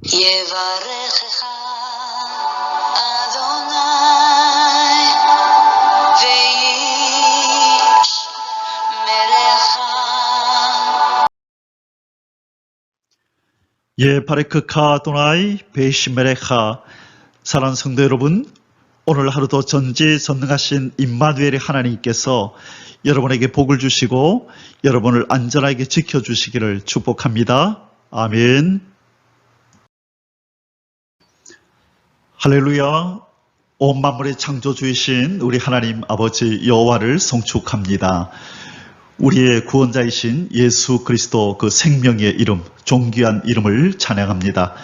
יברכך אדוני וישמרך. 바레크카 아도나이 베이시메레카. 사랑하는 성도 여러분, 오늘 하루도 전지전능하신 임마누엘의 하나님께서 여러분에게 복을 주시고 여러분을 안전하게 지켜주시기를 축복합니다. 아멘. 할렐루야. 온 만물의 창조주이신 우리 하나님 아버지 여호와를 송축합니다. 우리의 구원자이신 예수 그리스도 그 생명의 이름, 존귀한 이름을 찬양합니다.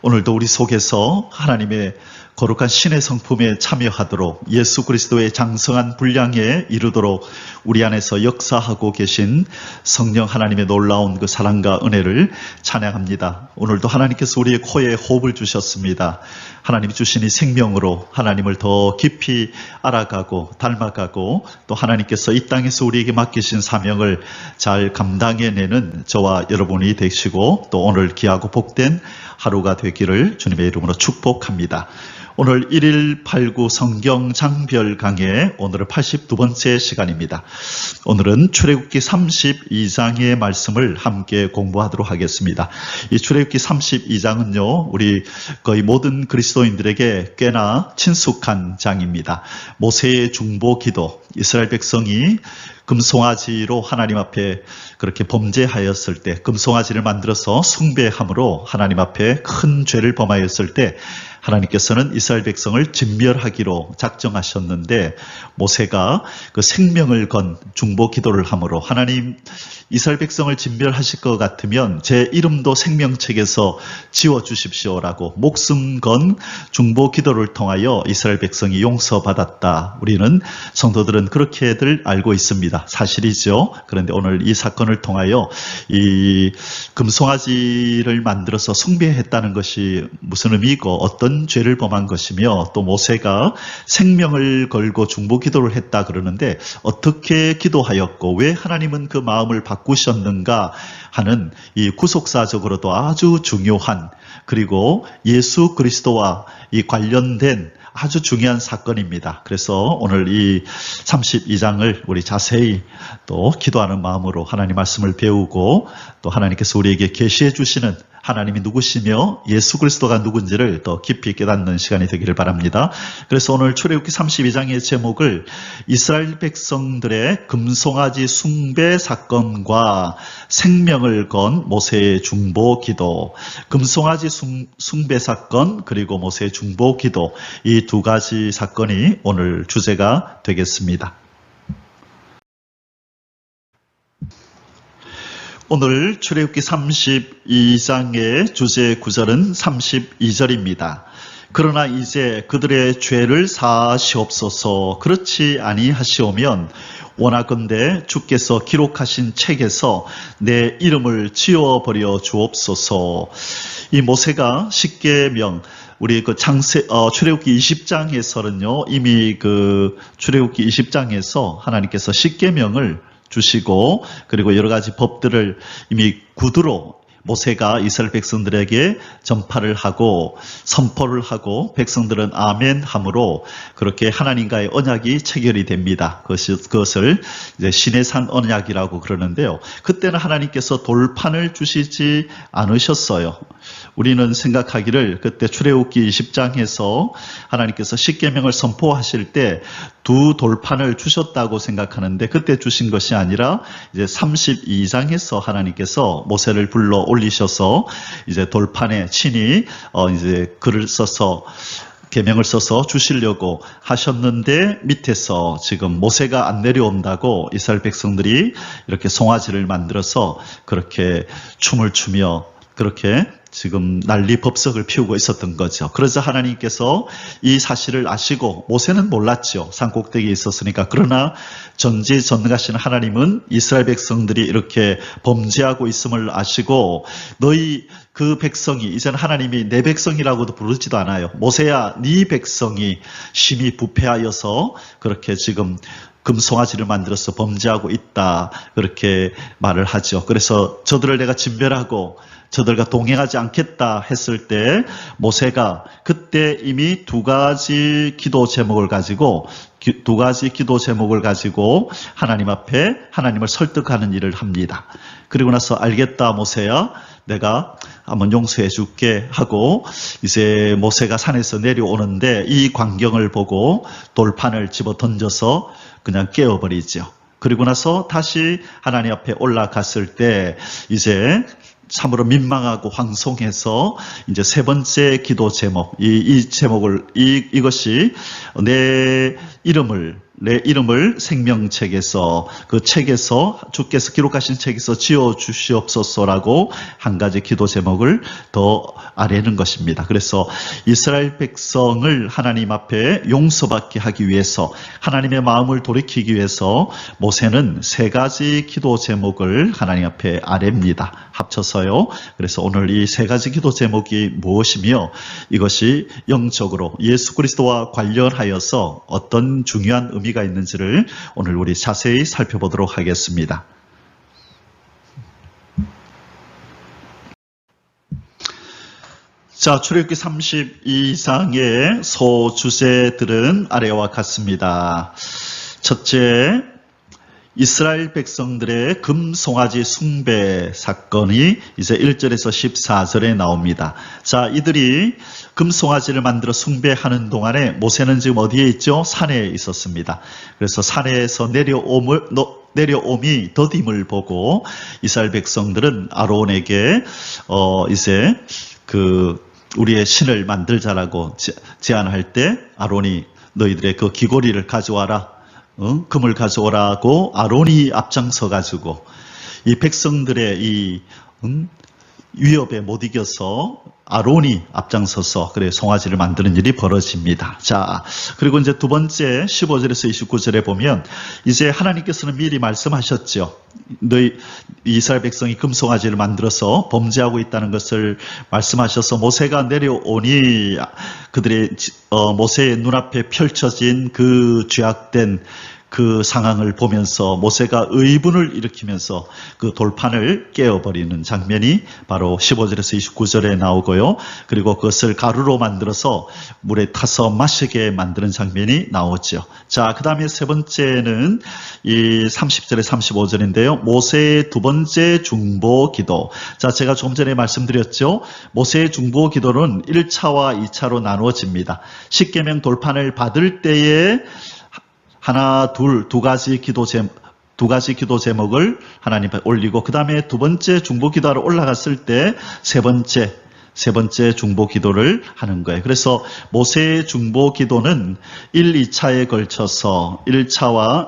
오늘도 우리 속에서 하나님의 거룩한 신의 성품에 참여하도록 예수 그리스도의 장성한 분량에 이르도록 우리 안에서 역사하고 계신 성령 하나님의 놀라운 그 사랑과 은혜를 찬양합니다. 오늘도 하나님께서 우리의 코에 호흡을 주셨습니다. 하나님이 주신 이 생명으로 하나님을 더 깊이 알아가고 닮아가고 또 하나님께서 이 땅에서 우리에게 맡기신 사명을 잘 감당해내는 저와 여러분이 되시고 또 오늘 귀하고 복된 하루가 되기를 주님의 이름으로 축복합니다. 오늘 1.1.8.9 성경 장별 강의 오늘은 82번째 시간입니다. 오늘은 출애굽기 32장의 말씀을 함께 공부하도록 하겠습니다. 이 출애굽기 32장은요, 우리 거의 모든 그리스도인들에게 꽤나 친숙한 장입니다. 모세의 중보 기도, 이스라엘 백성이 금송아지로 하나님 앞에 그렇게 범죄하였을 때, 금송아지를 만들어서 숭배함으로 하나님 앞에 큰 죄를 범하였을 때 하나님께서는 이스라엘 백성을 진멸하기로 작정하셨는데 모세가 그 생명을 건 중보 기도를 함으로 하나님 이스라엘 백성을 진멸하실 것 같으면 제 이름도 생명책에서 지워주십시오라고 목숨 건 중보 기도를 통하여 이스라엘 백성이 용서받았다. 우리는 성도들은 그렇게들 알고 있습니다. 사실이죠. 그런데 오늘 이 사건을 통하여 이 금송아지를 만들어서 숭배했다는 것이 무슨 의미고 어떤 죄를 범한 것이며 또 모세가 생명을 걸고 중보 기도를 했다 그러는데 어떻게 기도하였고 왜 하나님은 그 마음을 바꾸셨는가 하는 이 구속사적으로도 아주 중요한 그리고 예수 그리스도와 이 관련된 아주 중요한 사건입니다. 그래서 오늘 이 32장을 우리 자세히 또 기도하는 마음으로 하나님 말씀을 배우고 또 하나님께서 우리에게 계시해 주시는 하나님이 누구시며 예수 그리스도가 누군지를 더 깊이 깨닫는 시간이 되기를 바랍니다. 그래서 오늘 출애굽기 32장의 제목을 이스라엘 백성들의 금송아지 숭배 사건과 생명을 건 모세의 중보 기도, 금송아지 숭배 사건 그리고 모세의 중보 기도, 이 두 가지 사건이 오늘 주제가 되겠습니다. 오늘 출애굽기 32장의 주제 구절은 32절입니다. 그러나 이제 그들의 죄를 사하시옵소서. 그렇지 아니하시오면 원하건대 주께서 기록하신 책에서 내 이름을 지워버려 주옵소서. 이 모세가 십계명 우리 그 출애굽기 20장에서는요 이미 그 출애굽기 20장에서 하나님께서 십계명을 주시고 그리고 여러 가지 법들을 이미 구두로 모세가 이스라엘 백성들에게 전파를 하고 선포를 하고 백성들은 아멘 함으로 그렇게 하나님과의 언약이 체결이 됩니다. 그것을 이제 신의 산 언약이라고 그러는데요. 그때는 하나님께서 돌판을 주시지 않으셨어요. 우리는 생각하기를 그때 출애굽기 20장에서 하나님께서 십계명을 선포하실 때 두 돌판을 주셨다고 생각하는데 그때 주신 것이 아니라 이제 32장에서 하나님께서 모세를 불러 올리셔서 이제 돌판에 친히 이제 글을 써서 계명을 써서 주시려고 하셨는데 밑에서 지금 모세가 안 내려온다고 이스라엘 백성들이 이렇게 송아지를 만들어서 그렇게 춤을 추며 그렇게 지금 난리 법석을 피우고 있었던 거죠. 그래서 하나님께서 이 사실을 아시고 모세는 몰랐죠. 산꼭대기에 있었으니까. 그러나 전지전능하신 하나님은 이스라엘 백성들이 이렇게 범죄하고 있음을 아시고 너희 그 백성이 이제는 하나님이 내 백성이라고도 부르지도 않아요. 모세야 네 백성이 심히 부패하여서 그렇게 지금 금송아지를 만들어서 범죄하고 있다. 그렇게 말을 하죠. 그래서 저들을 내가 진멸하고 저들과 동행하지 않겠다 했을 때 모세가 그때 이미 두 가지 기도 제목을 가지고 하나님 앞에 하나님을 설득하는 일을 합니다. 그리고 나서 알겠다 모세야, 내가 한번 용서해 줄게 하고 이제 모세가 산에서 내려오는데 이 광경을 보고 돌판을 집어 던져서 그냥 깨어버리죠. 그리고 나서 다시 하나님 앞에 올라갔을 때 이제 참으로 민망하고 황송해서 이제 세 번째 기도 제목, 이것이 내 이름을 생명책에서 그 책에서 주께서 기록하신 책에서 지어 주시옵소서라고 한 가지 기도 제목을 더 아뢰는 것입니다. 그래서 이스라엘 백성을 하나님 앞에 용서받게 하기 위해서 하나님의 마음을 돌이키기 위해서 모세는 세 가지 기도 제목을 하나님 앞에 아뢰입니다. 합쳐서요. 그래서 오늘 이 세 가지 기도 제목이 무엇이며 이것이 영적으로 예수 그리스도와 관련하여서 어떤 중요한 의미가 있는지를 오늘 우리 자세히 살펴보도록 하겠습니다. 자, 출애굽기 32장의 소주제들은 아래와 같습니다. 첫째, 이스라엘 백성들의 금송아지 숭배 사건이 이제 1절에서 14절에 나옵니다. 자, 이들이 금송아지를 만들어 숭배하는 동안에 모세는 지금 어디에 있죠? 산에 있었습니다. 그래서 산에서 내려옴이 더딤을 보고 이스라엘 백성들은 아론에게 이제 우리의 신을 만들자라고 제안할 때 아론이 너희들의 그 귀고리를 가져와라. 금을 가져오라고 아론이 앞장서 가지고 이 백성들의 이 위협에 못 이겨서 아론이 앞장서서 그래 송아지를 만드는 일이 벌어집니다. 자, 그리고 이제 두 번째 15절에서 29절에 보면 이제 하나님께서는 미리 말씀하셨죠. 너희 이스라엘 백성이 금송아지를 만들어서 범죄하고 있다는 것을 말씀하셔서 모세가 내려오니 그들의 모세의 눈앞에 펼쳐진 그 죄악된 그 상황을 보면서 모세가 의분을 일으키면서 그 돌판을 깨어버리는 장면이 바로 15절에서 29절에 나오고요. 그리고 그것을 가루로 만들어서 물에 타서 마시게 만드는 장면이 나오죠. 자, 그 다음에 세 번째는 이 30절에 35절인데요. 모세의 두 번째 중보 기도. 자, 제가 조금 전에 말씀드렸죠. 모세의 중보 기도는 1차와 2차로 나누어집니다. 십계명 돌판을 받을 때에 두 가지 기도 제목을 하나님 앞에 올리고 그 다음에 두 번째 중보 기도하러 올라갔을 때 세 번째 중보 기도를 하는 거예요. 그래서 모세의 중보 기도는 1차와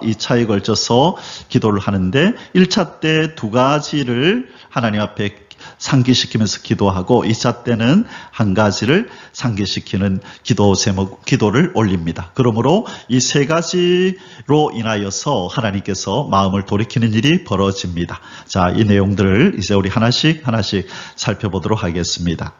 2차에 걸쳐서 기도를 하는데 1차 때 두 가지를 하나님 앞에 상기시키면서 기도하고 2차 때는 한 가지를 상기시키는 기도를 올립니다. 그러므로 이 세 가지로 인하여서 하나님께서 마음을 돌이키는 일이 벌어집니다. 자, 이 내용들을 이제 우리 하나씩 살펴보도록 하겠습니다.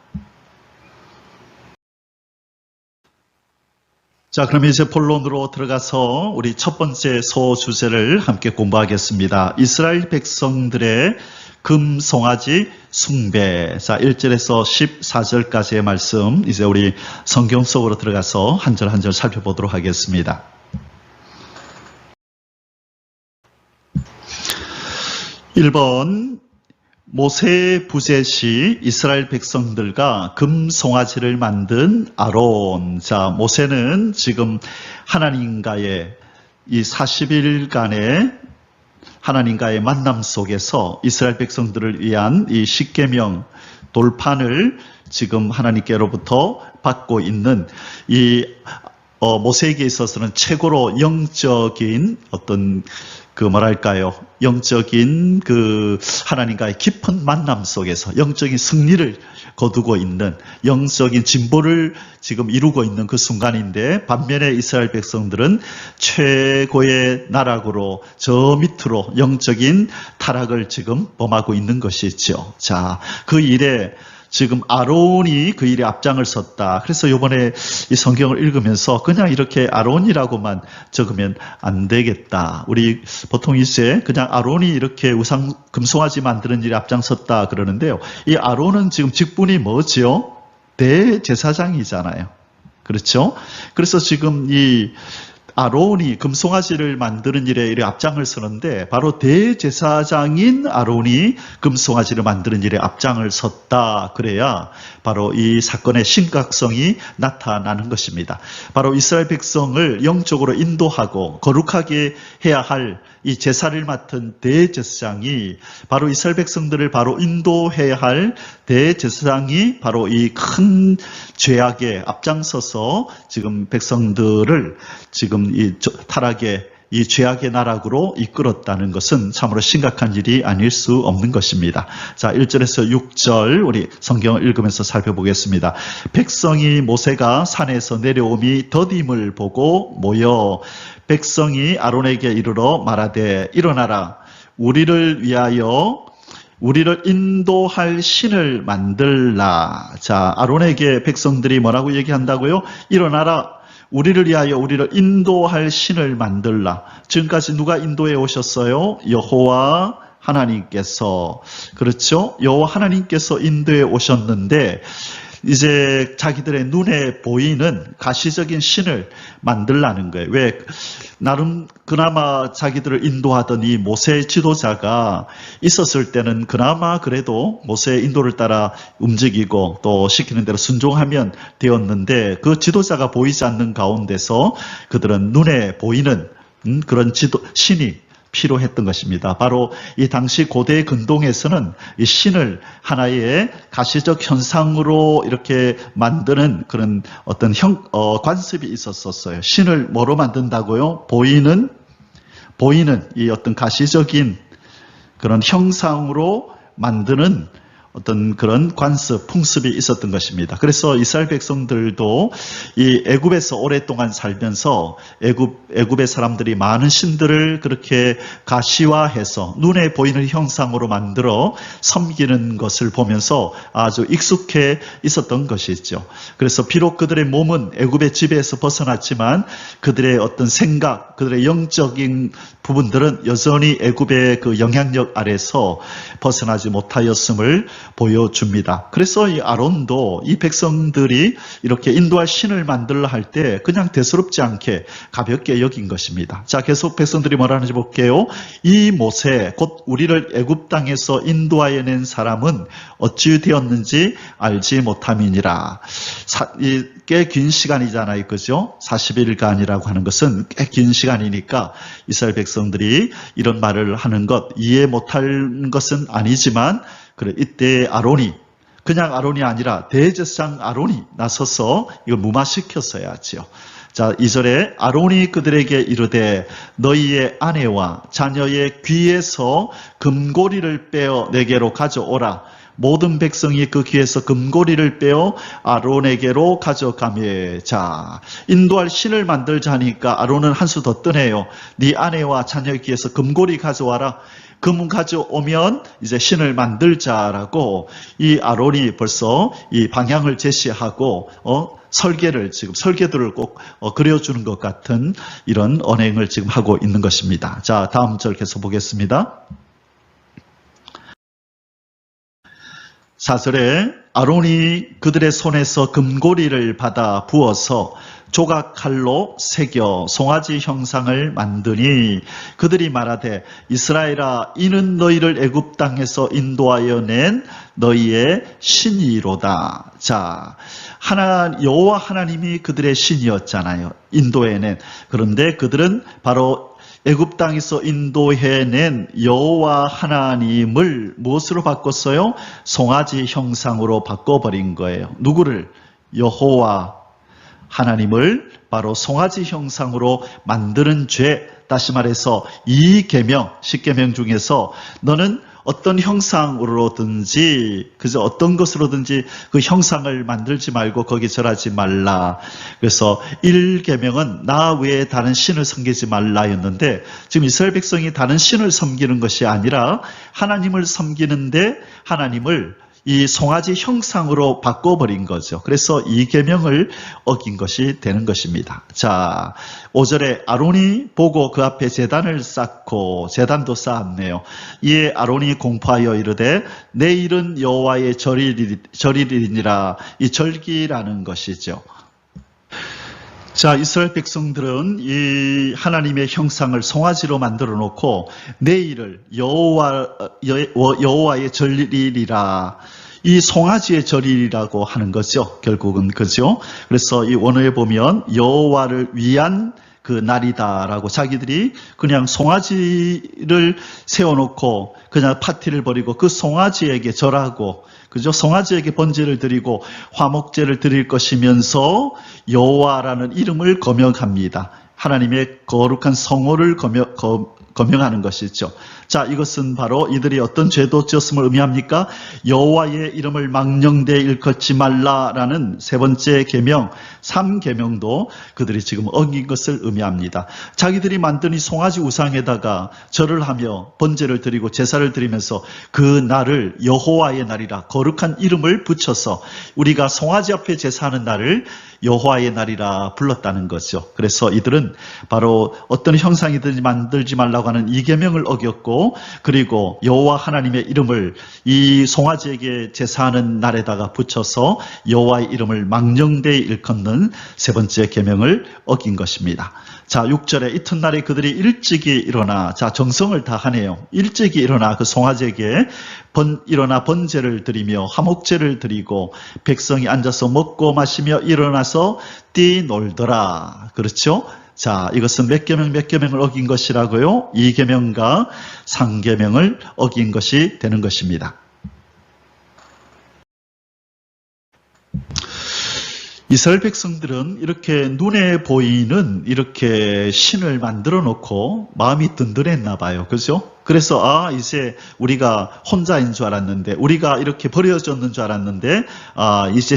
자, 그럼 이제 본론으로 들어가서 우리 첫 번째 소주제를 함께 공부하겠습니다. 이스라엘 백성들의 금송아지 숭배. 자, 1절에서 14절까지의 말씀 이제 우리 성경 속으로 들어가서 한 절 한 절 살펴보도록 하겠습니다. 1번 모세의 부제시 이스라엘 백성들과 금송아지를 만든 아론. 자, 모세는 지금 하나님과의 이 40일간의 하나님과의 만남 속에서 이스라엘 백성들을 위한 이 십계명 돌판을 지금 하나님께로부터 받고 있는 이 모세에게 있어서는 최고로 영적인 어떤 영적인 하나님과의 깊은 만남 속에서 영적인 승리를 거두고 있는 영적인 진보를 지금 이루고 있는 그 순간인데 반면에 이스라엘 백성들은 최고의 나락으로 저 밑으로 영적인 타락을 지금 범하고 있는 것이죠. 자, 그 일에 지금 아론이 그 일에 앞장을 섰다. 그래서 이번에 이 성경을 읽으면서 그냥 이렇게 아론이라고만 적으면 안 되겠다. 우리 보통 이제 그냥 아론이 이렇게 우상 금송아지 만드는 일에 앞장섰다 그러는데요. 이 아론은 지금 직분이 뭐지요? 대제사장이잖아요. 그렇죠? 그래서 지금 이 아론이 금송아지를 만드는 일에 이렇게 앞장을 서는데 바로 대제사장인 아론이 금송아지를 만드는 일에 앞장을 섰다. 그래야 바로 이 사건의 심각성이 나타나는 것입니다. 바로 이스라엘 백성을 영적으로 인도하고 거룩하게 해야 할 이 제사를 맡은 대제사장이 바로 이스라엘 백성들을 바로 인도해야 할 대제사장이 바로 이 큰 죄악에 앞장서서 지금 백성들을 지금 이 타락의 이 죄악의 나락으로 이끌었다는 것은 참으로 심각한 일이 아닐 수 없는 것입니다. 자, 1절에서 6절 우리 성경을 읽으면서 살펴보겠습니다. 백성이 모세가 산에서 내려옴이 더딤을 보고 모여 백성이 아론에게 이르러 말하되 일어나라 우리를 위하여 우리를 인도할 신을 만들라. 자, 아론에게 백성들이 뭐라고 얘기한다고요? 일어나라. 우리를 위하여 우리를 인도할 신을 만들라. 지금까지 누가 인도해 오셨어요? 여호와 하나님께서. 그렇죠? 여호와 하나님께서 인도해 오셨는데 이제 자기들의 눈에 보이는 가시적인 신을 만들라는 거예요. 왜? 나름 그나마 자기들을 인도하던 이 모세 지도자가 있었을 때는 그나마 그래도 모세의 인도를 따라 움직이고 또 시키는 대로 순종하면 되었는데 그 지도자가 보이지 않는 가운데서 그들은 눈에 보이는 그런 신이 필요했던 것입니다. 바로 이 당시 고대 근동에서는 이 신을 하나의 가시적 현상으로 이렇게 만드는 그런 어떤 관습이 있었어요. 신을 뭐로 만든다고요? 보이는 이 어떤 가시적인 그런 형상으로 만드는 어떤 그런 관습, 풍습이 있었던 것입니다. 그래서 이스라엘 백성들도 이 애굽에서 오랫동안 살면서 애굽의 사람들이 많은 신들을 그렇게 가시화해서 눈에 보이는 형상으로 만들어 섬기는 것을 보면서 아주 익숙해 있었던 것이죠. 그래서 비록 그들의 몸은 애굽의 지배에서 벗어났지만 그들의 어떤 생각, 그들의 영적인 부분들은 여전히 애굽의 그 영향력 아래서 벗어나지 못하였음을 보여줍니다. 그래서 이 아론도 이 백성들이 이렇게 인도할 신을 만들라 할 때 그냥 대수롭지 않게 가볍게 여긴 것입니다. 자, 계속 백성들이 뭐라 하는지 볼게요. 이 모세 곧 우리를 애굽 땅에서 인도하여 낸 사람은 어찌 되었는지 알지 못함이니라. 꽤 긴 시간이잖아요. 그죠? 40일간이라고 하는 것은 꽤 긴 시간이니까 이스라엘 백성들이 이런 말을 하는 것 이해 못할 것은 아니지만 그래 이때 아론이 그냥 아론이 아니라 대제사장 아론이 나서서 이걸 무마시켰어야 하지요. 자, 2절에 아론이 그들에게 이르되 너희의 아내와 자녀의 귀에서 금고리를 빼어 내게로 가져오라. 모든 백성이 그 귀에서 금고리를 빼어 아론에게로 가져가며. 자, 인도할 신을 만들자 하니까 아론은 한 수 더 뜨네요. 네 아내와 자녀의 귀에서 금고리 가져와라. 금 가져오면 이제 신을 만들자라고 이 아론이 벌써 이 방향을 제시하고 지금 설계도를 꼭 그려주는 것 같은 이런 언행을 지금 하고 있는 것입니다. 자, 다음 절 계속 보겠습니다. 4절에 아론이 그들의 손에서 금고리를 받아 부어서 조각칼로 새겨 송아지 형상을 만드니 그들이 말하되 이스라엘아 이는 너희를 애굽 땅에서 인도하여 낸 너희의 신이로다. 자, 여호와 하나님이 그들의 신이었잖아요. 인도해낸. 그런데 그들은 바로 애굽 땅에서 인도해낸 여호와 하나님을 무엇으로 바꿨어요? 송아지 형상으로 바꿔버린 거예요. 누구를? 여호와 하나님을 바로 송아지 형상으로 만드는 죄, 다시 말해서 이 계명, 10계명 중에서 너는 어떤 형상으로든지 그저 어떤 것으로든지 그 형상을 만들지 말고 거기 절하지 말라. 그래서 1계명은 나 외에 다른 신을 섬기지 말라였는데 지금 이스라엘 백성이 다른 신을 섬기는 것이 아니라 하나님을 섬기는데 하나님을 이 송아지 형상으로 바꿔버린 거죠. 그래서 이 계명을 어긴 것이 되는 것입니다. 자, 5절에 아론이 보고 그 앞에 제단을 쌓고, 제단도 쌓았네요. 이에 아론이 공포하여 이르되 내일은 여호와의 절일이니라. 이 절기라는 것이죠. 자, 이스라엘 백성들은 이 하나님의 형상을 송아지로 만들어 놓고 내일을 여호와의 절일이라, 이 송아지의 절일이라고 하는 거죠. 결국은 그죠. 그래서 이 원어에 보면 여호와를 위한 그 날이다라고 자기들이 그냥 송아지를 세워놓고 그냥 파티를 벌이고 그 송아지에게 절하고, 그죠? 송아지에게 번제를 드리고 화목제를 드릴 것이면서 여호와라는 이름을 거명합니다. 하나님의 거룩한 성호를 거명하는 것이죠. 자, 이것은 바로 이들이 어떤 죄도 지었음을 의미합니까? 여호와의 이름을 망령되이 일컫지 말라라는 세 번째 계명, 3계명도 그들이 지금 어긴 것을 의미합니다. 자기들이 만든 이 송아지 우상에다가 절을 하며 번제를 드리고 제사를 드리면서 그 날을 여호와의 날이라 거룩한 이름을 붙여서 우리가 송아지 앞에 제사하는 날을 여호와의 날이라 불렀다는 거죠. 그래서 이들은 바로 어떤 형상이든지 만들지 말라고 하는 이 계명을 어겼고, 그리고 여호와 하나님의 이름을 이 송아지에게 제사하는 날에다가 붙여서 여호와의 이름을 망령되이 일컫는 세 번째 계명을 어긴 것입니다. 자, 6절에 이튿날에 그들이 일찍이 일어나, 자, 정성을 다하네요. 일찍이 일어나 그 송아지에게 일어나 번제를 드리며 화목제를 드리고 백성이 앉아서 먹고 마시며 일어나서 뛰놀더라. 그렇죠? 자, 이것은 몇 계명을 어긴 것이라고요? 2계명과 3계명을 어긴 것이 되는 것입니다. 이스라엘 백성들은 이렇게 눈에 보이는 이렇게 신을 만들어 놓고 마음이 든든했나 봐요. 그죠? 그래서 이제 우리가 혼자인 줄 알았는데, 우리가 이렇게 버려졌는 줄 알았는데, 이제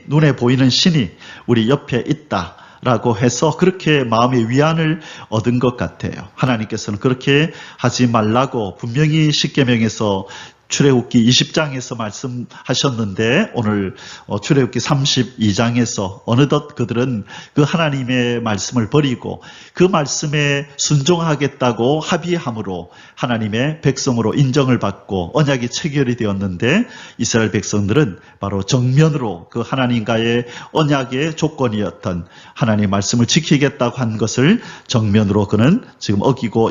눈에 보이는 신이 우리 옆에 있다 라고 해서 그렇게 마음의 위안을 얻은 것 같아요. 하나님께서는 그렇게 하지 말라고 분명히 십계명에서 출애굽기 20장에서 말씀하셨는데, 오늘 출애굽기 32장에서 어느덧 그들은 그 하나님의 말씀을 버리고 그 말씀에 순종하겠다고 합의함으로 하나님의 백성으로 인정을 받고 언약이 체결이 되었는데, 이스라엘 백성들은 바로 정면으로 그 하나님과의 언약의 조건이었던 하나님의 말씀을 지키겠다고 한 것을 정면으로 그는 지금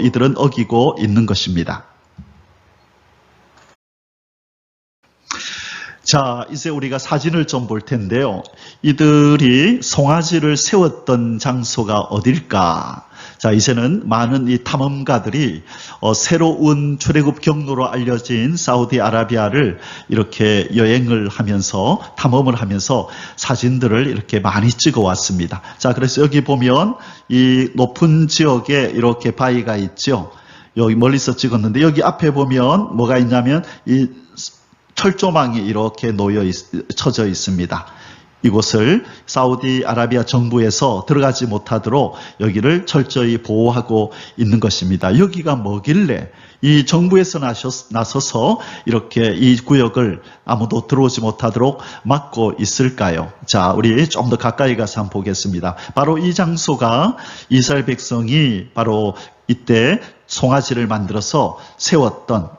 이들은 어기고 있는 것입니다. 자, 이제 우리가 사진을 좀 볼 텐데요. 이들이 송아지를 세웠던 장소가 어딜까? 자, 이제는 많은 이 탐험가들이 새로운 출애굽 경로로 알려진 사우디아라비아를 이렇게 여행을 하면서 탐험을 하면서 사진들을 이렇게 많이 찍어 왔습니다. 자, 그래서 여기 보면 이 높은 지역에 이렇게 바위가 있죠. 여기 멀리서 찍었는데 여기 앞에 보면 뭐가 있냐면 이 철조망이 이렇게 쳐져 있습니다. 이곳을 사우디아라비아 정부에서 들어가지 못하도록 여기를 철저히 보호하고 있는 것입니다. 여기가 뭐길래 이 정부에서 나서서 이렇게 이 구역을 아무도 들어오지 못하도록 막고 있을까요? 자, 우리 좀 더 가까이 가서 한번 보겠습니다. 바로 이 장소가 이스라엘 백성이 바로 이때 송아지를 만들어서 세웠던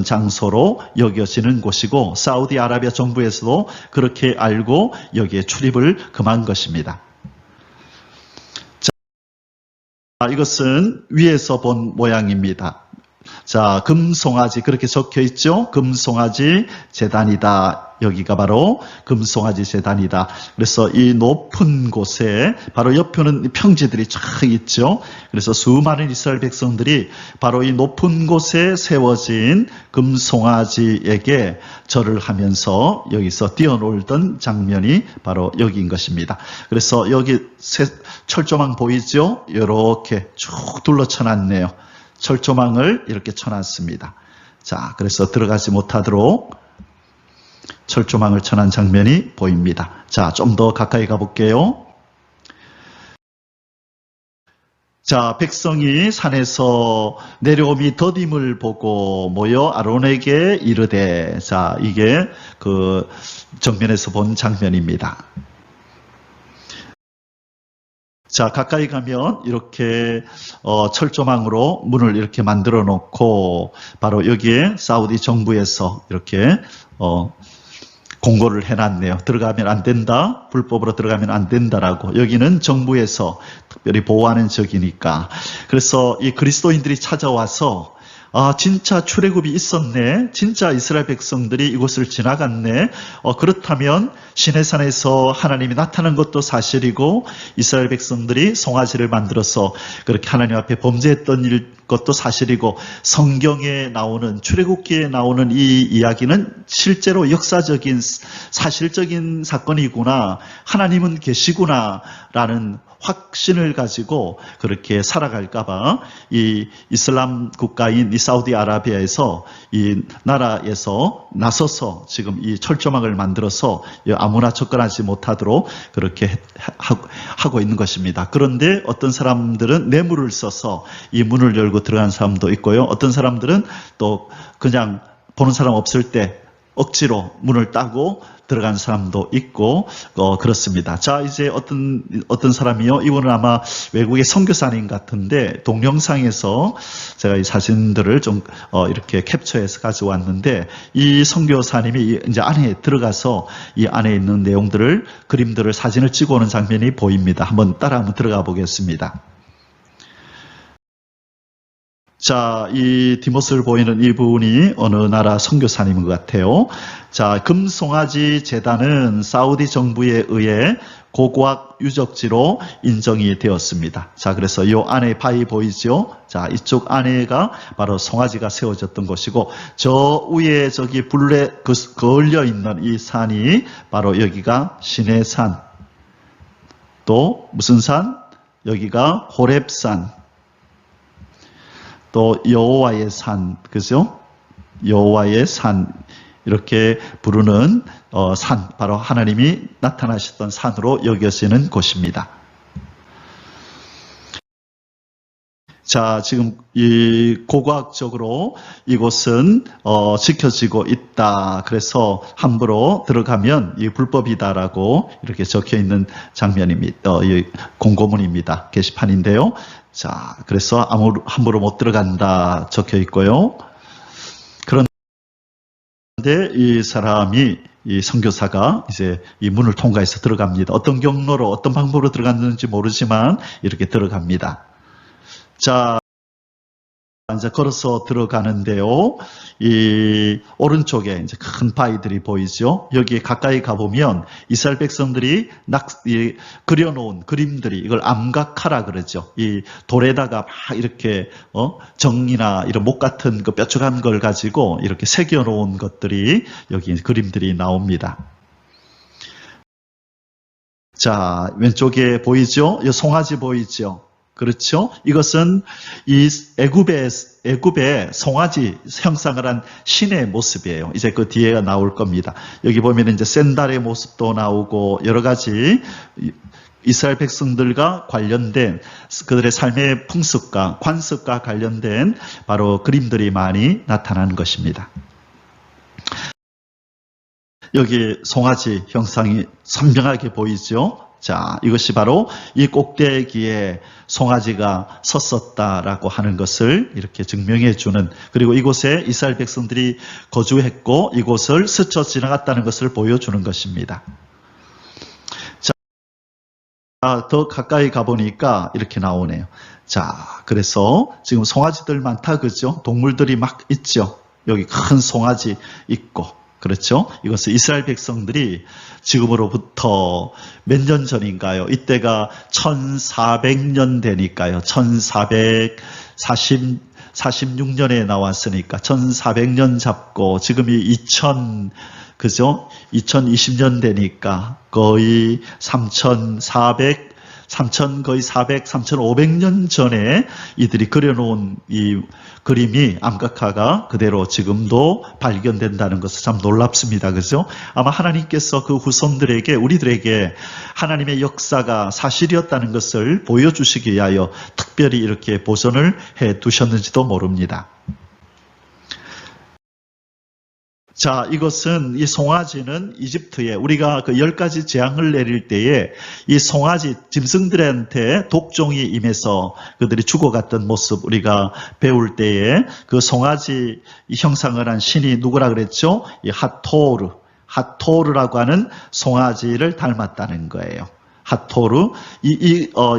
장소로 여겨지는 곳이고, 사우디아라비아 정부에서도 그렇게 알고 여기에 출입을 금한 것입니다. 자, 이것은 위에서 본 모양입니다. 자, 금송아지 그렇게 적혀 있죠? 금송아지 제단이다. 여기가 바로 금송아지 제단이다. 그래서 이 높은 곳에 바로 옆에는 평지들이 쫙 있죠. 그래서 수많은 이스라엘 백성들이 바로 이 높은 곳에 세워진 금송아지에게 절을 하면서 여기서 뛰어놀던 장면이 바로 여기인 것입니다. 그래서 여기 철조망 보이죠? 이렇게 쭉 둘러쳐놨네요. 철조망을 이렇게 쳐놨습니다. 자, 그래서 들어가지 못하도록 철조망을 쳐놓은 장면이 보입니다. 자, 좀 더 가까이 가볼게요. 자, 백성이 산에서 내려오미 더딤을 보고 모여 아론에게 이르되, 자, 이게 그 정면에서 본 장면입니다. 자, 가까이 가면 이렇게 철조망으로 문을 이렇게 만들어 놓고 바로 여기에 사우디 정부에서 이렇게 공고를 해놨네요. 들어가면 안 된다. 불법으로 들어가면 안 된다라고. 여기는 정부에서 특별히 보호하는 적이니까. 그래서 이 그리스도인들이 찾아와서 진짜 출애굽이 있었네. 진짜 이스라엘 백성들이 이곳을 지나갔네. 그렇다면 시내산에서 하나님이 나타난 것도 사실이고 이스라엘 백성들이 송아지를 만들어서 그렇게 하나님 앞에 범죄했던 것도 사실이고 성경에 나오는 출애굽기에 나오는 이 이야기는 실제로 역사적인 사실적인 사건이구나. 하나님은 계시구나라는 확신을 가지고 그렇게 살아갈까봐 이 이슬람 국가인 이 사우디아라비아에서 이 나라에서 나서서 지금 이 철조망을 만들어서 아무나 접근하지 못하도록 그렇게 하고 있는 것입니다. 그런데 어떤 사람들은 뇌물을 써서 이 문을 열고 들어간 사람도 있고요. 어떤 사람들은 또 그냥 보는 사람 없을 때 억지로 문을 따고 들어간 사람도 있고 그렇습니다. 자, 이제 어떤 사람이요. 이분은 아마 외국의 선교사님 같은데 동영상에서 제가 이 사진들을 좀 이렇게 캡처해서 가져왔는데 이 선교사님이 이제 안에 들어가서 이 안에 있는 내용들을 그림들을 사진을 찍어 오는 장면이 보입니다. 한번 한번 들어가 보겠습니다. 자, 이 뒷모습을 보이는 이분이 어느 나라 선교사님인 것 같아요. 자, 금송아지 재단은 사우디 정부에 의해 고고학 유적지로 인정이 되었습니다. 자, 그래서 이 안에 바위 보이죠? 자, 이쪽 안에가 바로 송아지가 세워졌던 곳이고, 저 위에 저기 불에 그을려 있는 이 산이 바로 여기가 시내산. 또 무슨 산? 여기가 호렙산. 또 여호와의 산, 그죠? 여호와의 산 이렇게 부르는 산, 바로 하나님이 나타나셨던 산으로 여겨지는 곳입니다. 자, 지금 이 고고학적으로 이곳은 지켜지고 있다. 그래서 함부로 들어가면 이 불법이다라고 이렇게 적혀 있는 장면입니다. 이 공고문입니다. 게시판인데요. 자, 그래서 함부로 못 들어간다 적혀 있고요. 그런데 이 사람이 이 선교사가 이제 이 문을 통과해서 들어갑니다. 어떤 경로로 어떤 방법으로 들어갔는지 모르지만 이렇게 들어갑니다. 자, 이제 걸어서 들어가는데요. 이 오른쪽에 이제 큰 바위들이 보이죠. 여기 가까이 가보면 이스라엘 백성들이 그려놓은 그림들이 이걸 암각하라 그러죠. 이 돌에다가 막 이렇게 정이나 이런 목 같은 그 뾰족한 걸 가지고 이렇게 새겨놓은 것들이 여기 그림들이 나옵니다. 자, 왼쪽에 보이죠? 이 송아지 보이죠? 그렇죠? 이것은 이 애굽의 송아지 형상을 한 신의 모습이에요. 이제 그 뒤에가 나올 겁니다. 여기 보면 이제 샌달의 모습도 나오고 여러 가지 이스라엘 백성들과 관련된 그들의 삶의 풍습과 관습과 관련된 바로 그림들이 많이 나타나는 것입니다. 여기 송아지 형상이 선명하게 보이죠? 자, 이것이 바로 이 꼭대기에 송아지가 섰었다라고 하는 것을 이렇게 증명해 주는, 그리고 이곳에 이스라엘 백성들이 거주했고 이곳을 스쳐 지나갔다는 것을 보여주는 것입니다. 자, 더 가까이 가보니까 이렇게 나오네요. 자, 그래서 지금 송아지들 많다, 그죠? 동물들이 막 있죠? 여기 큰 송아지 있고. 그렇죠? 이것은 이스라엘 백성들이 지금으로부터 몇 년 전인가요? 이때가 1400년 되니까요. 1446년에 나왔으니까 1400년 잡고 지금이 그죠? 2020년 되니까 거의 3400 거의 3,500년 전에 이들이 그려놓은 이 그림이 암각화가 그대로 지금도 발견된다는 것은 참 놀랍습니다. 그죠? 아마 하나님께서 그 후손들에게, 우리들에게 하나님의 역사가 사실이었다는 것을 보여주시기 위하여 특별히 이렇게 보존을 해 두셨는지도 모릅니다. 자, 이것은, 이 송아지는 이집트에 우리가 그 10가지 재앙을 내릴 때에 이 송아지 짐승들한테 독종이 임해서 그들이 죽어갔던 모습 우리가 배울 때에 그 송아지 형상을 한 신이 누구라 그랬죠? 이 하토르라고 하는 송아지를 닮았다는 거예요. 하토르,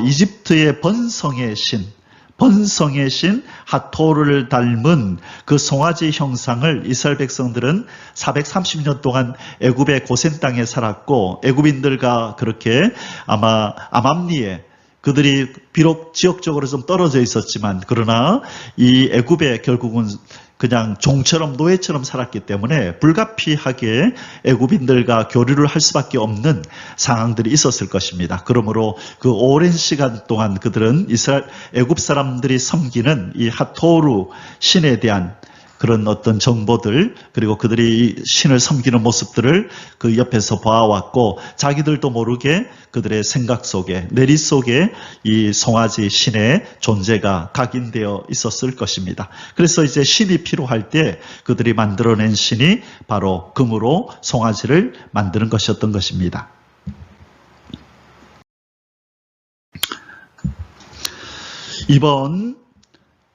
이집트의 번성의 신 하토르를 닮은 그 송아지 형상을 이스라엘 백성들은 430년 동안 애굽의 고센 땅에 살았고, 애굽인들과 그렇게 아마 아맘리에, 그들이 비록 지역적으로 좀 떨어져 있었지만 그러나 이 애굽에 결국은 그냥 종처럼, 노예처럼 살았기 때문에 불가피하게 애굽인들과 교류를 할 수밖에 없는 상황들이 있었을 것입니다. 그러므로 그 오랜 시간 동안 그들은 애굽 사람들이 섬기는 이 하토르 신에 대한 그런 어떤 정보들, 그리고 그들이 신을 섬기는 모습들을 그 옆에서 봐왔고, 자기들도 모르게 그들의 생각 속에, 내리 속에 이 송아지 신의 존재가 각인되어 있었을 것입니다. 그래서 이제 신이 필요할 때 그들이 만들어낸 신이 바로 금으로 송아지를 만드는 것이었던 것입니다. 이번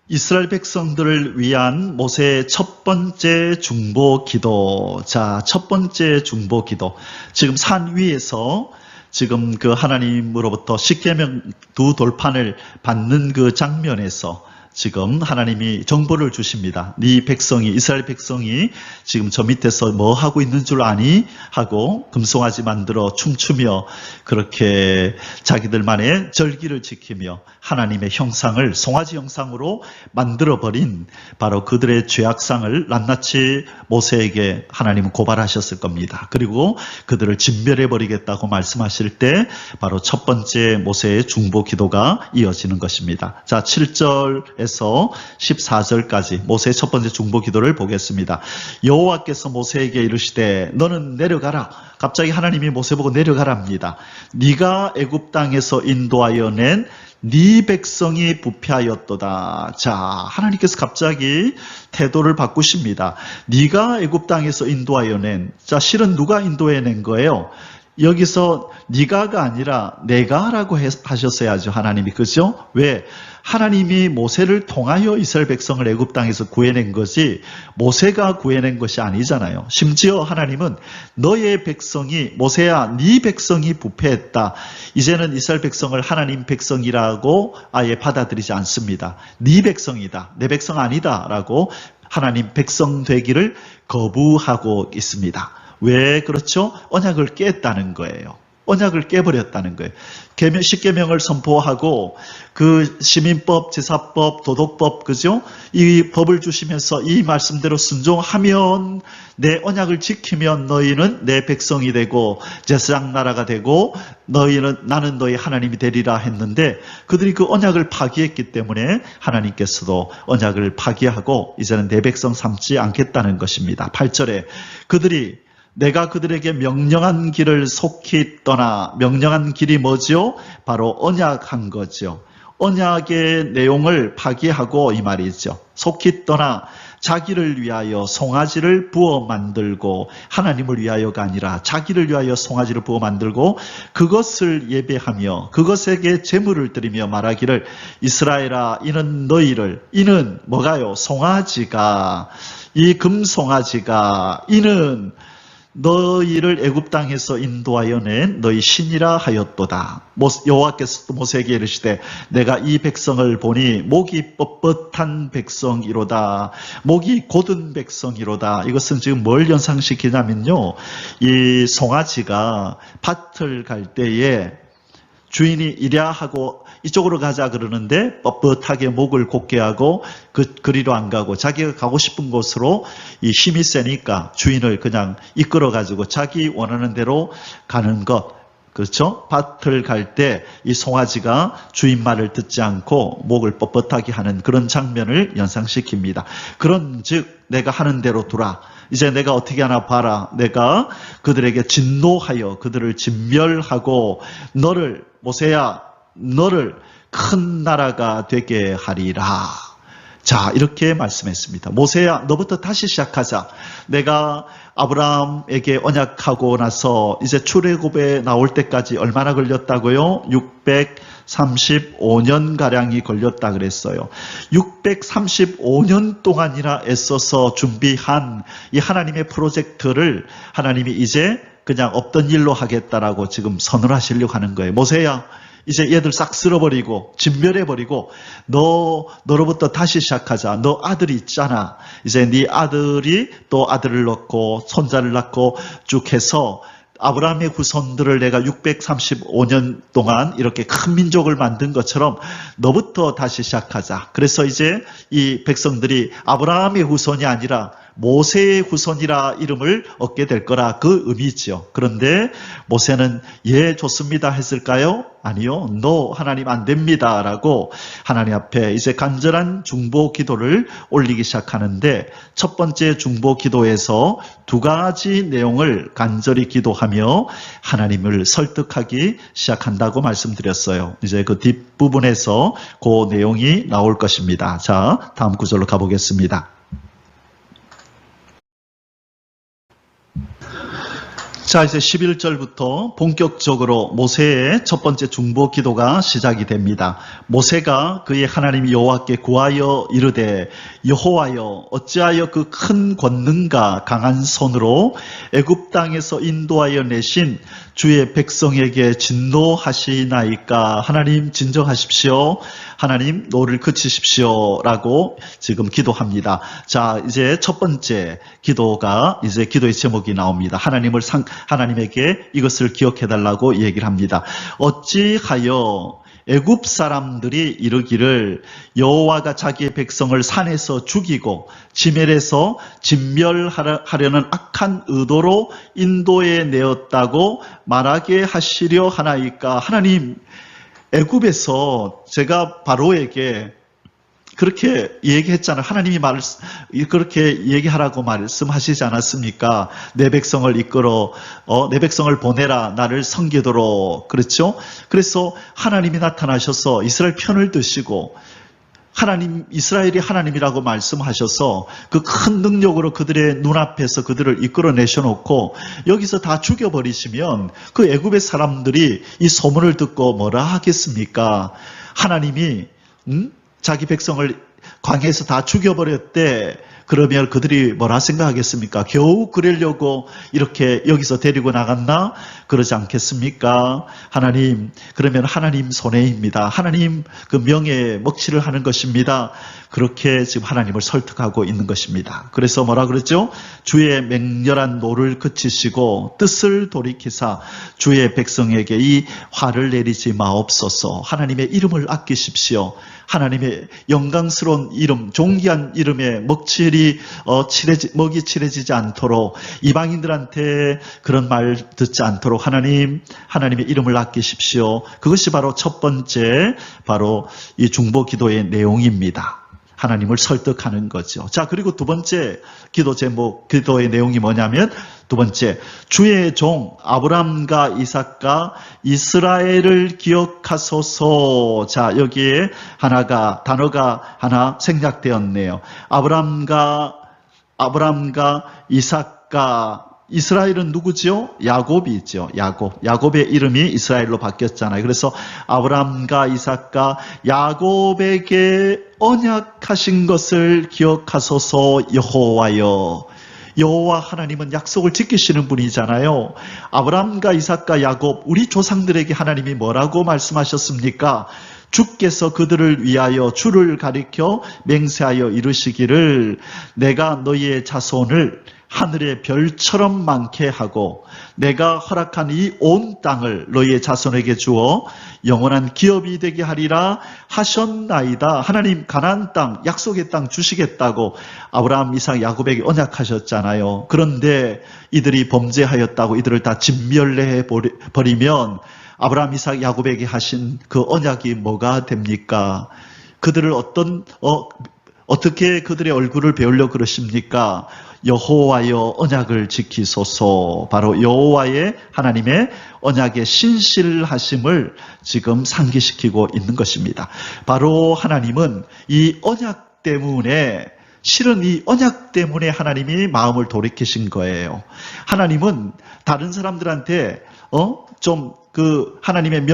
이스라엘 백성들을 위한 모세의 첫 번째 중보 기도. 자, 첫 번째 중보 기도. 지금 산 위에서 지금 그 하나님으로부터 십계명 두 돌판을 받는 그 장면에서 지금 하나님이 정보를 주십니다. 네 백성이, 이스라엘 백성이 지금 저 밑에서 뭐 하고 있는 줄 아니? 하고 금송아지 만들어 춤추며 그렇게 자기들만의 절기를 지키며 하나님의 형상을 송아지 형상으로 만들어버린 바로 그들의 죄악상을 낱낱이 모세에게 하나님은 고발하셨을 겁니다. 그리고 그들을 진멸해버리겠다고 말씀하실 때 바로 첫 번째 모세의 중보 기도가 이어지는 것입니다. 자, 7절 에서 14절까지 모세의 첫 번째 중보 기도를 보겠습니다. 여호와께서 모세에게 이르시되 너는 내려가라. 갑자기 하나님이 모세 보고 내려가랍니다. 네가 애굽 땅에서 인도하여 낸 네 백성이 부패하였도다. 자, 하나님께서 갑자기 태도를 바꾸십니다. 네가 애굽 땅에서 인도하여 낸, 자, 실은 누가 인도해낸 거예요? 여기서 네가가 아니라 내가라고 하셨어야죠, 하나님이. 그죠? 왜? 하나님이 모세를 통하여 이스라엘 백성을 애굽 땅에서 구해낸 것이 모세가 구해낸 것이 아니잖아요. 심지어 하나님은 너의 백성이, 모세야 네 백성이 부패했다. 이제는 이스라엘 백성을 하나님 백성이라고 아예 받아들이지 않습니다. 네 백성이다. 내 백성 아니다. 라고 하나님 백성 되기를 거부하고 있습니다. 왜 그렇죠? 언약을 깼다는 거예요. 언약을 깨버렸다는 거예요. 십계명을 선포하고 그 시민법, 제사법, 도덕법, 그죠? 이 법을 주시면서 이 말씀대로 순종하면, 내 언약을 지키면 너희는 내 백성이 되고 제사장 나라가 되고 나는 너희 하나님이 되리라 했는데, 그들이 그 언약을 파기했기 때문에 하나님께서도 언약을 파기하고 이제는 내 백성 삼지 않겠다는 것입니다. 8절에 그들이 내가 그들에게 명령한 길을 속히 떠나, 명령한 길이 뭐죠? 바로 언약한 거죠. 언약의 내용을 파기하고 이 말이죠. 속히 떠나 자기를 위하여 송아지를 부어 만들고, 하나님을 위하여가 아니라 자기를 위하여 송아지를 부어 만들고 그것을 예배하며 그것에게 제물을 드리며 말하기를 이스라엘아 이는 너희를, 이는 뭐가요? 송아지가, 이 금송아지가 이는 너희를 애굽 땅에서 인도하여 낸 너희 신이라 하였도다. 여호와께서 모세에게 이르시되 내가 이 백성을 보니 목이 뻣뻣한 백성이로다. 목이 곧은 백성이로다. 이것은 지금 뭘 연상시키냐면요, 이 송아지가 밭을 갈 때에 주인이 이랴 하고 이쪽으로 가자 그러는데 뻣뻣하게 목을 곧게 하고 그리로 안 가고 자기가 가고 싶은 곳으로 이 힘이 세니까 주인을 그냥 이끌어 가지고 자기 원하는 대로 가는 것, 그렇죠? 밭을 갈 때 이 송아지가 주인 말을 듣지 않고 목을 뻣뻣하게 하는 그런 장면을 연상시킵니다. 그런즉 내가 하는 대로 두라. 이제 내가 어떻게 하나 봐라. 내가 그들에게 진노하여 그들을 진멸하고 너를, 모세야, 너를 큰 나라가 되게 하리라. 자, 이렇게 말씀했습니다. 모세야, 너부터 다시 시작하자. 내가 아브라함에게 언약하고 나서 이제 출애굽에 나올 때까지 얼마나 걸렸다고요? 635년가량이 걸렸다 그랬어요. 635년 동안이나 애써서 준비한 이 하나님의 프로젝트를 하나님이 이제 그냥 없던 일로 하겠다라고 지금 선언을 하시려고 하는 거예요. 모세야, 이제 얘들 싹 쓸어버리고 진멸해버리고 너로부터 다시 시작하자. 너 아들이 있잖아. 이제 네 아들이 또 아들을 낳고 손자를 낳고 쭉 해서 아브라함의 후손들을 내가 635년 동안 이렇게 큰 민족을 만든 것처럼 너부터 다시 시작하자. 그래서 이제 이 백성들이 아브라함의 후손이 아니라 모세의 후손이라 이름을 얻게 될 거라 그 의미죠. 그런데 모세는 예 좋습니다 했을까요? 아니요. No, 하나님 안 됩니다 라고 하나님 앞에 이제 간절한 중보 기도를 올리기 시작하는데 첫 번째 중보 기도에서 두 가지 내용을 간절히 기도하며 하나님을 설득하기 시작한다고 말씀드렸어요. 이제 그 뒷부분에서 그 내용이 나올 것입니다. 자, 다음 구절로 가보겠습니다. 자, 이제 11절부터 본격적으로 모세의 첫 번째 중보 기도가 시작이 됩니다. 모세가 그의 하나님 여호와께 구하여 이르되 여호와여 어찌하여 그 큰 권능과 강한 손으로 애굽 땅에서 인도하여 내신 주의 백성에게 진노하시나이까. 하나님 진정하십시오. 하나님 노를 그치십시오 라고 지금 기도합니다. 자, 이제 첫 번째 기도가 이제 기도의 제목이 나옵니다. 하나님에게 이것을 기억해달라고 얘기를 합니다. 어찌하여 애굽 사람들이 이르기를 여호와가 자기의 백성을 산에서 죽이고 지멜에서 진멸하려는 악한 의도로 인도해 내었다고 말하게 하시려 하나이까. 하나님, 애굽에서 제가 바로에게 그렇게 얘기했잖아요. 하나님이 그렇게 얘기하라고 말씀하시지 않았습니까? 내 백성을 내 백성을 보내라. 나를 섬기도록. 그렇죠? 그래서 하나님이 나타나셔서 이스라엘 편을 드시고 이스라엘이 하나님이라고 말씀하셔서 그 큰 능력으로 그들의 눈앞에서 그들을 이끌어내셔 놓고 여기서 다 죽여버리시면 그 애굽의 사람들이 이 소문을 듣고 뭐라 하겠습니까? 하나님이 자기 백성을 광야에서 다 죽여버렸대. 그러면 그들이 뭐라 생각하겠습니까? 겨우 그러려고 이렇게 여기서 데리고 나갔나? 그러지 않겠습니까? 하나님, 그러면 하나님 손해입니다. 하나님 그 명예에 먹칠을 하는 것입니다. 그렇게 지금 하나님을 설득하고 있는 것입니다. 그래서 뭐라 그러죠? 주의 맹렬한 노를 그치시고 뜻을 돌이키사 주의 백성에게 이 화를 내리지 마옵소서. 하나님의 이름을 아끼십시오. 하나님의 영광스러운 이름, 존귀한 이름에 먹이 칠해지지 않도록 이방인들한테 그런 말 듣지 않도록 하나님의 이름을 아끼십시오. 그것이 바로 첫 번째 바로 이 중보 기도의 내용입니다. 하나님을 설득하는 거죠. 자, 그리고 두 번째 기도의 내용이 뭐냐면 두 번째, 주의 종 아브람과 이삭과 이스라엘을 기억하소서. 자, 여기에 단어가 하나 생략되었네요. 아브람과 이삭과 이스라엘은 누구죠? 야곱이죠. 야곱의 이름이 이스라엘로 바뀌었잖아요. 그래서 아브람과 이삭과 야곱에게 언약하신 것을 기억하소서. 여호와여. 여호와 하나님은 약속을 지키시는 분이잖아요. 아브람과 이삭과 야곱, 우리 조상들에게 하나님이 뭐라고 말씀하셨습니까? 주께서 그들을 위하여 주를 가리켜 맹세하여 이르시기를 내가 너희의 자손을 하늘의 별처럼 많게 하고 내가 허락한 이 온 땅을 너희의 자손에게 주어 영원한 기업이 되게 하리라 하셨나이다. 하나님 가나안 땅, 약속의 땅 주시겠다고 아브라함, 이삭, 야곱에게 언약하셨잖아요. 그런데 이들이 범죄하였다고 이들을 다 진멸해 버리면 아브라함, 이삭, 야곱에게 하신 그 언약이 뭐가 됩니까? 그들을 어떻게 그들의 얼굴을 배우려 그러십니까? 여호와여 언약을 지키소서. 바로 여호와의 하나님의 언약의 신실하심을 지금 상기시키고 있는 것입니다. 바로 하나님은 이 언약 때문에, 실은 이 언약 때문에 하나님이 마음을 돌이키신 거예요. 하나님은 다른 사람들한테 좀 그 하나님의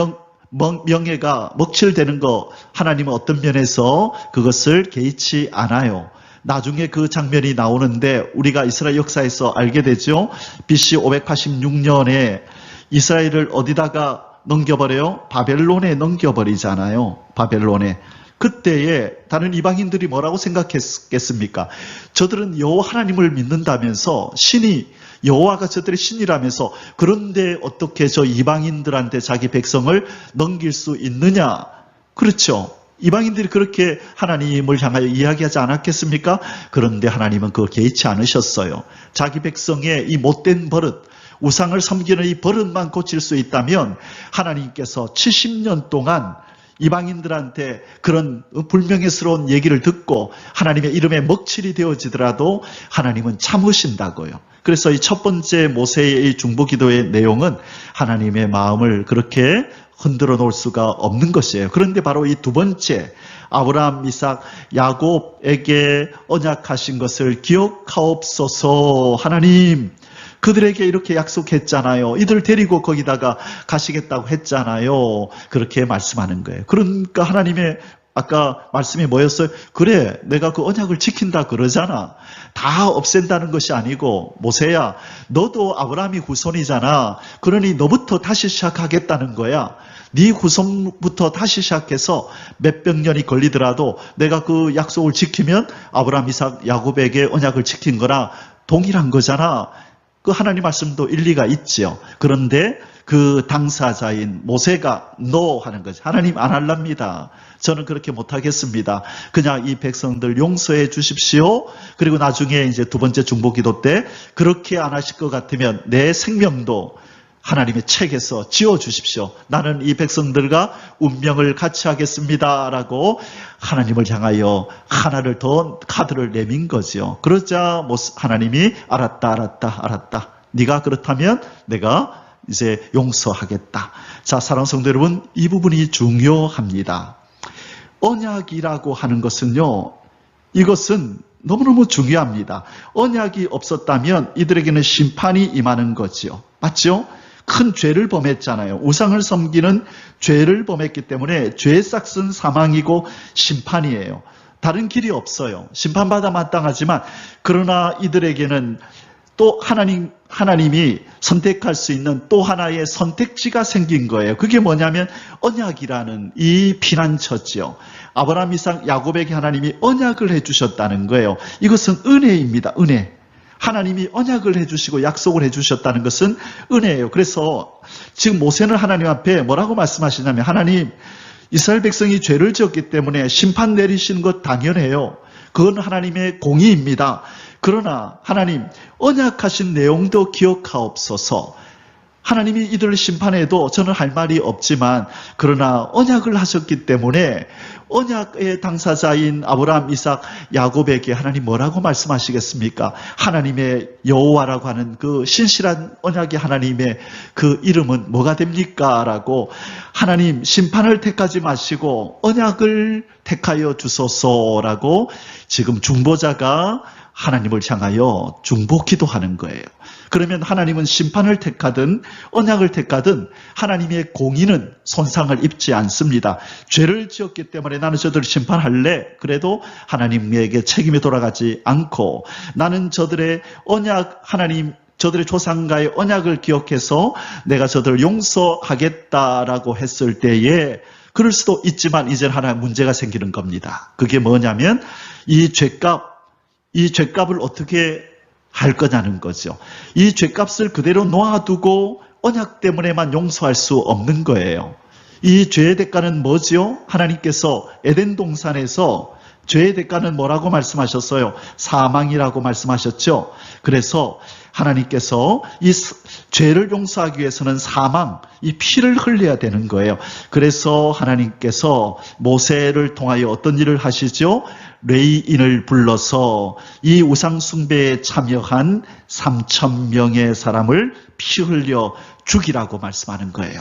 명예가 먹칠되는 거, 하나님은 어떤 면에서 그것을 개의치 않아요. 나중에 그 장면이 나오는데 우리가 이스라엘 역사에서 알게 되죠. BC 586년에 이스라엘을 어디다가 넘겨버려요? 바벨론에 넘겨버리잖아요. 바벨론에. 그때에 다른 이방인들이 뭐라고 생각했겠습니까? 저들은 여호와 하나님을 믿는다면서, 여호와가 저들의 신이라면서, 그런데 어떻게 저 이방인들한테 자기 백성을 넘길 수 있느냐? 그렇죠. 이방인들이 그렇게 하나님을 향하여 이야기하지 않았겠습니까? 그런데 하나님은 그걸 개의치 않으셨어요. 자기 백성의 이 못된 버릇, 우상을 섬기는 이 버릇만 고칠 수 있다면 하나님께서 70년 동안 이방인들한테 그런 불명예스러운 얘기를 듣고 하나님의 이름에 먹칠이 되어지더라도 하나님은 참으신다고요. 그래서 이 첫 번째 모세의 중보기도의 내용은 하나님의 마음을 그렇게 흔들어 놓을 수가 없는 것이에요. 그런데 바로 이 두 번째, 아브라함, 이삭, 야곱에게 언약하신 것을 기억하옵소서. 하나님, 그들에게 이렇게 약속했잖아요. 이들 데리고 거기다가 가시겠다고 했잖아요. 그렇게 말씀하는 거예요. 그러니까 하나님의 아까 말씀이 뭐였어요? 그래, 내가 그 언약을 지킨다 그러잖아. 다 없앤다는 것이 아니고, 모세야, 너도 아브라함이 후손이잖아. 그러니 너부터 다시 시작하겠다는 거야. 네 후손부터 다시 시작해서 몇백 년이 걸리더라도 내가 그 약속을 지키면 아브라함, 이삭, 야곱에게 언약을 지킨 거나 동일한 거잖아. 그 하나님 말씀도 일리가 있죠. 그런데 그 당사자인 모세가 no 하는 거죠. 하나님 안 할랍니다. 저는 그렇게 못하겠습니다. 그냥 이 백성들 용서해 주십시오. 그리고 나중에 이제 두 번째 중보기도 때 그렇게 안 하실 것 같으면 내 생명도 하나님의 책에서 지워주십시오. 나는 이 백성들과 운명을 같이 하겠습니다. 라고 하나님을 향하여 하나를 더 카드를 내민 거죠. 그러자 하나님이 알았다. 네가 그렇다면 내가 이제 용서하겠다. 자, 사랑하는 성도 여러분, 이 부분이 중요합니다. 언약이라고 하는 것은요, 이것은 너무너무 중요합니다. 언약이 없었다면 이들에게는 심판이 임하는 거죠. 맞죠? 큰 죄를 범했잖아요. 우상을 섬기는 죄를 범했기 때문에 죄 싹은 사망이고 심판이에요. 다른 길이 없어요. 심판받아 마땅하지만, 그러나 이들에게는 또 하나님이 선택할 수 있는 또 하나의 선택지가 생긴 거예요. 그게 뭐냐면 언약이라는 이 피난처지요. 아브라함, 이삭, 야곱에게 하나님이 언약을 해주셨다는 거예요. 이것은 은혜입니다. 은혜. 하나님이 언약을 해주시고 약속을 해주셨다는 것은 은혜예요. 그래서 지금 모세는 하나님 앞에 뭐라고 말씀하시냐면, 하나님, 이스라엘 백성이 죄를 지었기 때문에 심판 내리시는 것 당연해요. 그건 하나님의 공의입니다. 그러나 하나님, 언약하신 내용도 기억하옵소서. 하나님이 이들을 심판해도 저는 할 말이 없지만, 그러나 언약을 하셨기 때문에 언약의 당사자인 아브라함, 이삭, 야곱에게 하나님 뭐라고 말씀하시겠습니까? 하나님의 여호와라고 하는 그 신실한 언약의 하나님의 그 이름은 뭐가 됩니까? 라고, 하나님 심판을 택하지 마시고 언약을 택하여 주소서라고 지금 중보자가 하나님을 향하여 중보 기도하는 거예요. 그러면 하나님은 심판을 택하든 언약을 택하든 하나님의 공의는 손상을 입지 않습니다. 죄를 지었기 때문에 나는 저들을 심판할래. 그래도 하나님에게 책임이 돌아가지 않고, 나는 저들의 언약, 하나님 저들의 조상과의 언약을 기억해서 내가 저들을 용서하겠다라고 했을 때에, 그럴 수도 있지만 이제 하나 문제가 생기는 겁니다. 그게 뭐냐면 이 죄값을 어떻게 할 거냐는 거죠. 이 죄값을 그대로 놓아두고 언약 때문에만 용서할 수 없는 거예요. 이 죄의 대가는 뭐지요? 하나님께서 에덴 동산에서 죄의 대가는 뭐라고 말씀하셨어요? 사망이라고 말씀하셨죠. 그래서 하나님께서 이 죄를 용서하기 위해서는 사망, 이 피를 흘려야 되는 거예요. 그래서 하나님께서 모세를 통하여 어떤 일을 하시죠? 레위인을 불러서 이 우상숭배에 참여한 3,000명의 사람을 피 흘려 죽이라고 말씀하는 거예요.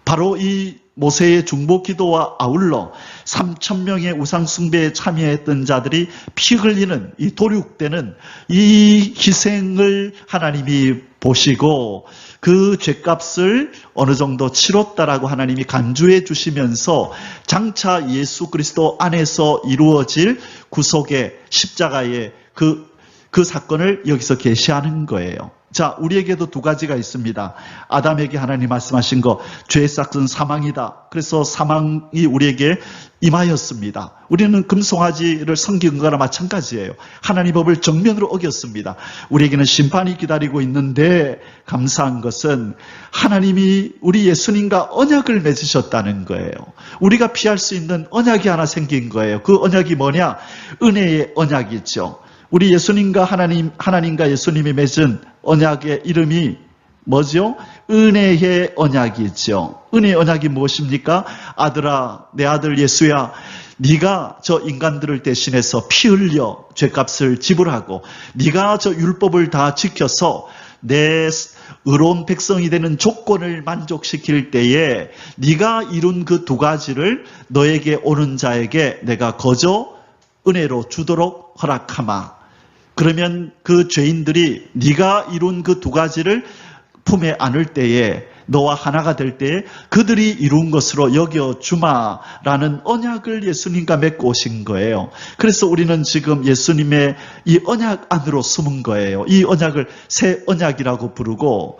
바로 이 모세의 중보 기도와 아울러 3,000명의 우상숭배에 참여했던 자들이 피 흘리는 이 도륙되는 이 희생을 하나님이 보시고 그 죄값을 어느 정도 치렀다라고 하나님이 간주해 주시면서 장차 예수 그리스도 안에서 이루어질 구속의 십자가의 그 사건을 여기서 계시하는 거예요. 자, 우리에게도 두 가지가 있습니다. 아담에게 하나님 말씀하신 거, 죄의 싹은 사망이다. 그래서 사망이 우리에게 임하였습니다. 우리는 금송아지를 섬긴 거나 마찬가지예요. 하나님 법을 정면으로 어겼습니다. 우리에게는 심판이 기다리고 있는데 감사한 것은 하나님이 우리 예수님과 언약을 맺으셨다는 거예요. 우리가 피할 수 있는 언약이 하나 생긴 거예요. 그 언약이 뭐냐? 은혜의 언약이죠. 우리 예수님과 하나님과 예수님이 맺은 언약의 이름이 뭐죠? 은혜의 언약이죠. 은혜의 언약이 무엇입니까? 아들아, 내 아들 예수야, 네가 저 인간들을 대신해서 피 흘려 죄값을 지불하고 네가 저 율법을 다 지켜서 내 의로운 백성이 되는 조건을 만족시킬 때에 네가 이룬 그 두 가지를 너에게 오는 자에게 내가 거저 은혜로 주도록 허락하마. 그러면 그 죄인들이 네가 이룬 그 두 가지를 품에 안을 때에 너와 하나가 될 때에 그들이 이룬 것으로 여겨주마라는 언약을 예수님과 맺고 오신 거예요. 그래서 우리는 지금 예수님의 이 언약 안으로 숨은 거예요. 이 언약을 새 언약이라고 부르고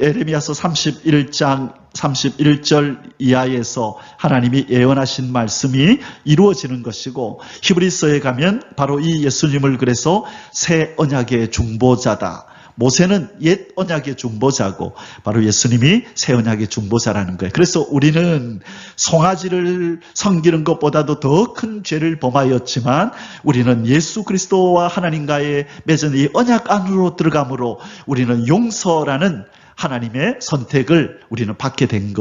에레미야서 31장 31절 이하에서 하나님이 예언하신 말씀이 이루어지는 것이고 히브리서에 가면 바로 이 예수님을 그래서 새 언약의 중보자다. 모세는 옛 언약의 중보자고 바로 예수님이 새 언약의 중보자라는 거예요. 그래서 우리는 송아지를 섬기는 것보다도 더 큰 죄를 범하였지만 우리는 예수 그리스도와 하나님과의 맺은 이 언약 안으로 들어감으로 우리는 용서라는 하나님의 선택을 우리는 받게 된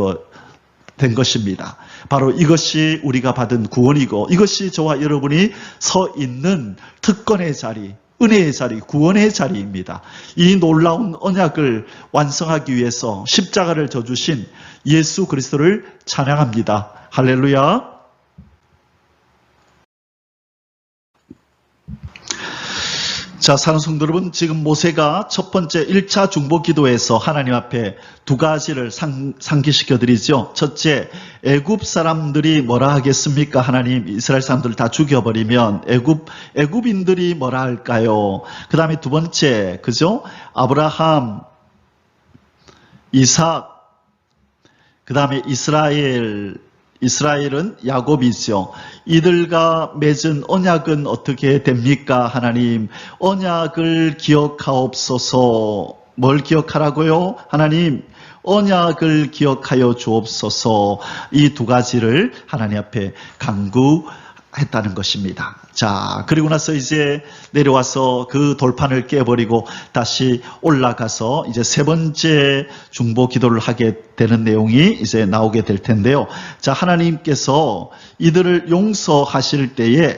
것입니다. 바로 이것이 우리가 받은 구원이고 이것이 저와 여러분이 서 있는 특권의 자리, 은혜의 자리, 구원의 자리입니다. 이 놀라운 언약을 완성하기 위해서 십자가를 져주신 예수 그리스도를 찬양합니다. 할렐루야. 자, 사랑하는 성도 여러분, 지금 모세가 첫 번째 1차 중보 기도에서 하나님 앞에 두 가지를 상기시켜 드리죠. 첫째, 애굽 사람들이 뭐라 하겠습니까? 하나님, 이스라엘 사람들을 다 죽여버리면 애굽인들이 뭐라 할까요? 그 다음에 두 번째, 그죠? 아브라함, 이삭, 그 다음에 이스라엘은 야곱이죠. 이들과 맺은 언약은 어떻게 됩니까? 하나님, 언약을 기억하옵소서. 뭘 기억하라고요? 하나님, 언약을 기억하여 주옵소서. 이 두 가지를 하나님 앞에 간구했다는 것입니다. 자, 그리고 나서 이제 내려와서 그 돌판을 깨버리고 다시 올라가서 이제 세 번째 중보 기도를 하게 되는 내용이 이제 나오게 될 텐데요. 자, 하나님께서 이들을 용서하실 때에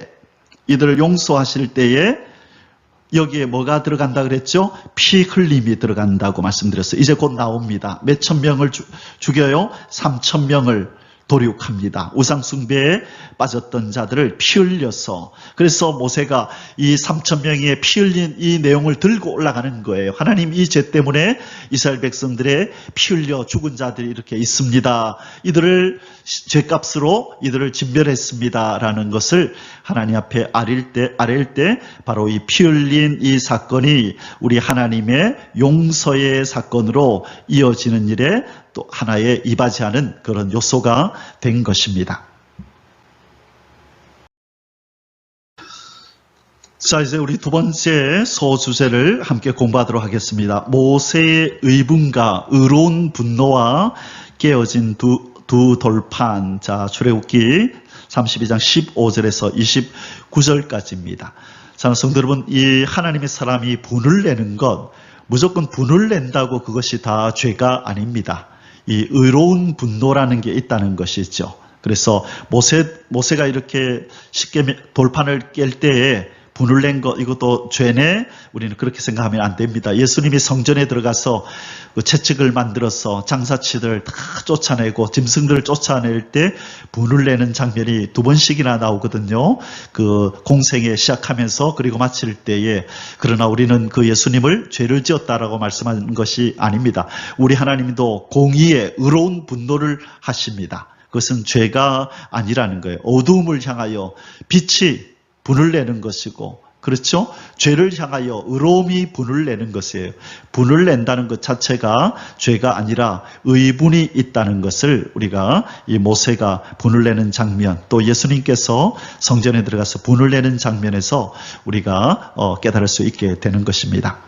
여기에 뭐가 들어간다 그랬죠? 피 흘림이 들어간다고 말씀드렸어요. 이제 곧 나옵니다. 몇천 명을 죽여요? 3,000명을 도륙합니다. 우상숭배에 빠졌던 자들을 피 흘려서, 그래서 모세가 이 3,000명의 피 흘린 이 내용을 들고 올라가는 거예요. 하나님, 이 죄 때문에 이스라엘 백성들의 피 흘려 죽은 자들이 이렇게 있습니다. 이들을 죄값으로 이들을 진멸했습니다 라는 것을 하나님 앞에 아릴 때 바로 이 피 흘린 이 사건이 우리 하나님의 용서의 사건으로 이어지는 일에 또 하나의 이바지하는 그런 요소가 된 것입니다. 자, 이제 우리 두 번째 소주제를 함께 공부하도록 하겠습니다. 모세의 의분과 의로운 분노와 깨어진 두 돌판. 자, 출애굽기 32장 15절에서 29절까지입니다. 자, 성도 여러분, 이 하나님의 사람이 분을 내는 것, 무조건 분을 낸다고 그것이 다 죄가 아닙니다. 이 의로운 분노라는 게 있다는 것이죠. 그래서 모세가 이렇게 쉽게 돌판을 깰 때에 분을 낸 것, 이것도 죄네? 우리는 그렇게 생각하면 안 됩니다. 예수님이 성전에 들어가서 그 채찍을 만들어서 장사치들 다 쫓아내고 짐승들을 쫓아낼 때 분을 내는 장면이 두 번씩이나 나오거든요. 그 공생에 시작하면서 그리고 마칠 때에. 그러나 우리는 그 예수님을 죄를 지었다라고 말씀하는 것이 아닙니다. 우리 하나님도 공의에 의로운 분노를 하십니다. 그것은 죄가 아니라는 거예요. 어두움을 향하여 빛이 분을 내는 것이고, 그렇죠? 죄를 향하여 의로움이 분을 내는 것이에요. 분을 낸다는 것 자체가 죄가 아니라 의분이 있다는 것을 우리가 이 모세가 분을 내는 장면, 또 예수님께서 성전에 들어가서 분을 내는 장면에서 우리가 깨달을 수 있게 되는 것입니다.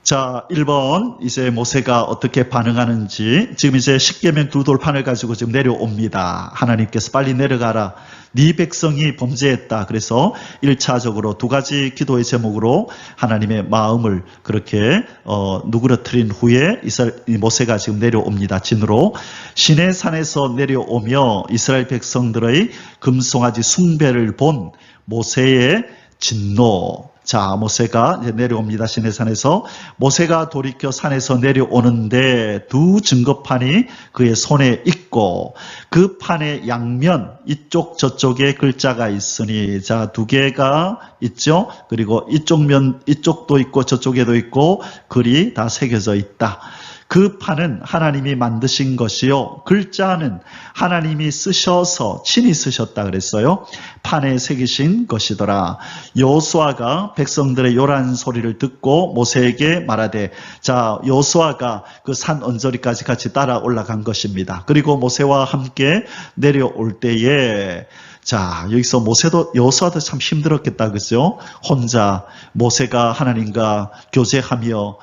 자, 1번 이제 모세가 어떻게 반응하는지. 지금 이제 십계명 두 돌판을 가지고 지금 내려옵니다. 하나님께서 빨리 내려가라. 네 백성이 범죄했다. 그래서 1차적으로 두 가지 기도의 제목으로 하나님의 마음을 그렇게 누그러뜨린 후에 모세가 지금 내려옵니다. 진으로. 시내산에서 내려오며 이스라엘 백성들의 금송아지 숭배를 본 모세의 진노. 자, 모세가 이제 내려옵니다. 시내산에서. 모세가 돌이켜 산에서 내려오는데 두 증거판이 그의 손에 있고 그 판의 양면 이쪽 저쪽에 글자가 있으니, 자, 두 개가 있죠. 그리고 이쪽도 있고 저쪽에도 있고 글이 다 새겨져 있다. 그 판은 하나님이 만드신 것이요, 글자는 하나님이 쓰셔서 친히 쓰셨다 그랬어요. 판에 새기신 것이더라. 여호수아가 백성들의 요란 소리를 듣고 모세에게 말하되, 자, 여호수아가 그 산 언저리까지 같이 따라 올라간 것입니다. 그리고 모세와 함께 내려올 때에, 자, 여기서 여호수아도 참 힘들었겠다, 그죠? 혼자 모세가 하나님과 교제하며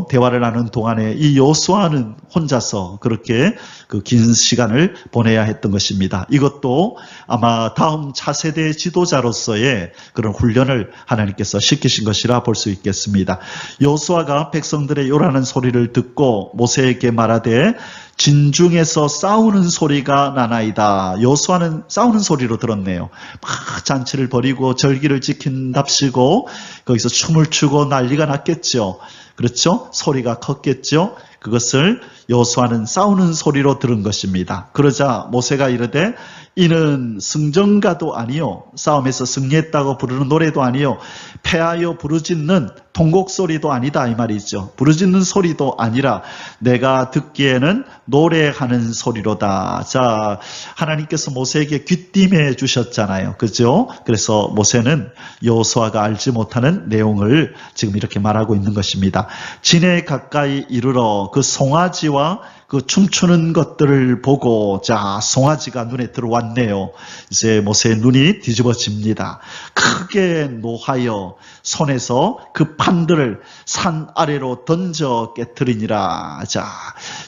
대화를 나눈 동안에 이 여호수아는 혼자서 그렇게 그 긴 시간을 보내야 했던 것입니다. 이것도 아마 다음 차세대 지도자로서의 그런 훈련을 하나님께서 시키신 것이라 볼 수 있겠습니다. 여호수아가 백성들의 요란한 소리를 듣고 모세에게 말하되, 진중에서 싸우는 소리가 나나이다. 여호수아는 싸우는 소리로 들었네요. 막 잔치를 벌이고 절기를 지킨답시고 거기서 춤을 추고 난리가 났겠죠. 그렇죠? 소리가 컸겠죠. 그것을 여호수아는 싸우는 소리로 들은 것입니다. 그러자 모세가 이르되, 이는 승전가도 아니요, 싸움에서 승리했다고 부르는 노래도 아니요, 패하여 부르짖는 통곡 소리도 아니다, 이 말이죠. 부르짖는 소리도 아니라 내가 듣기에는 노래하는 소리로다. 자, 하나님께서 모세에게 귀띔해 주셨잖아요. 그죠? 그래서 모세는 여호수아가 알지 못하는 내용을 지금 이렇게 말하고 있는 것입니다. 진에 가까이 이르러 그 송아지와 그 춤추는 것들을 보고, 자, 송아지가 눈에 들어왔네요. 이제 모세의 눈이 뒤집어집니다. 크게 노하여 손에서 그 판들을 산 아래로 던져 깨트리니라. 자,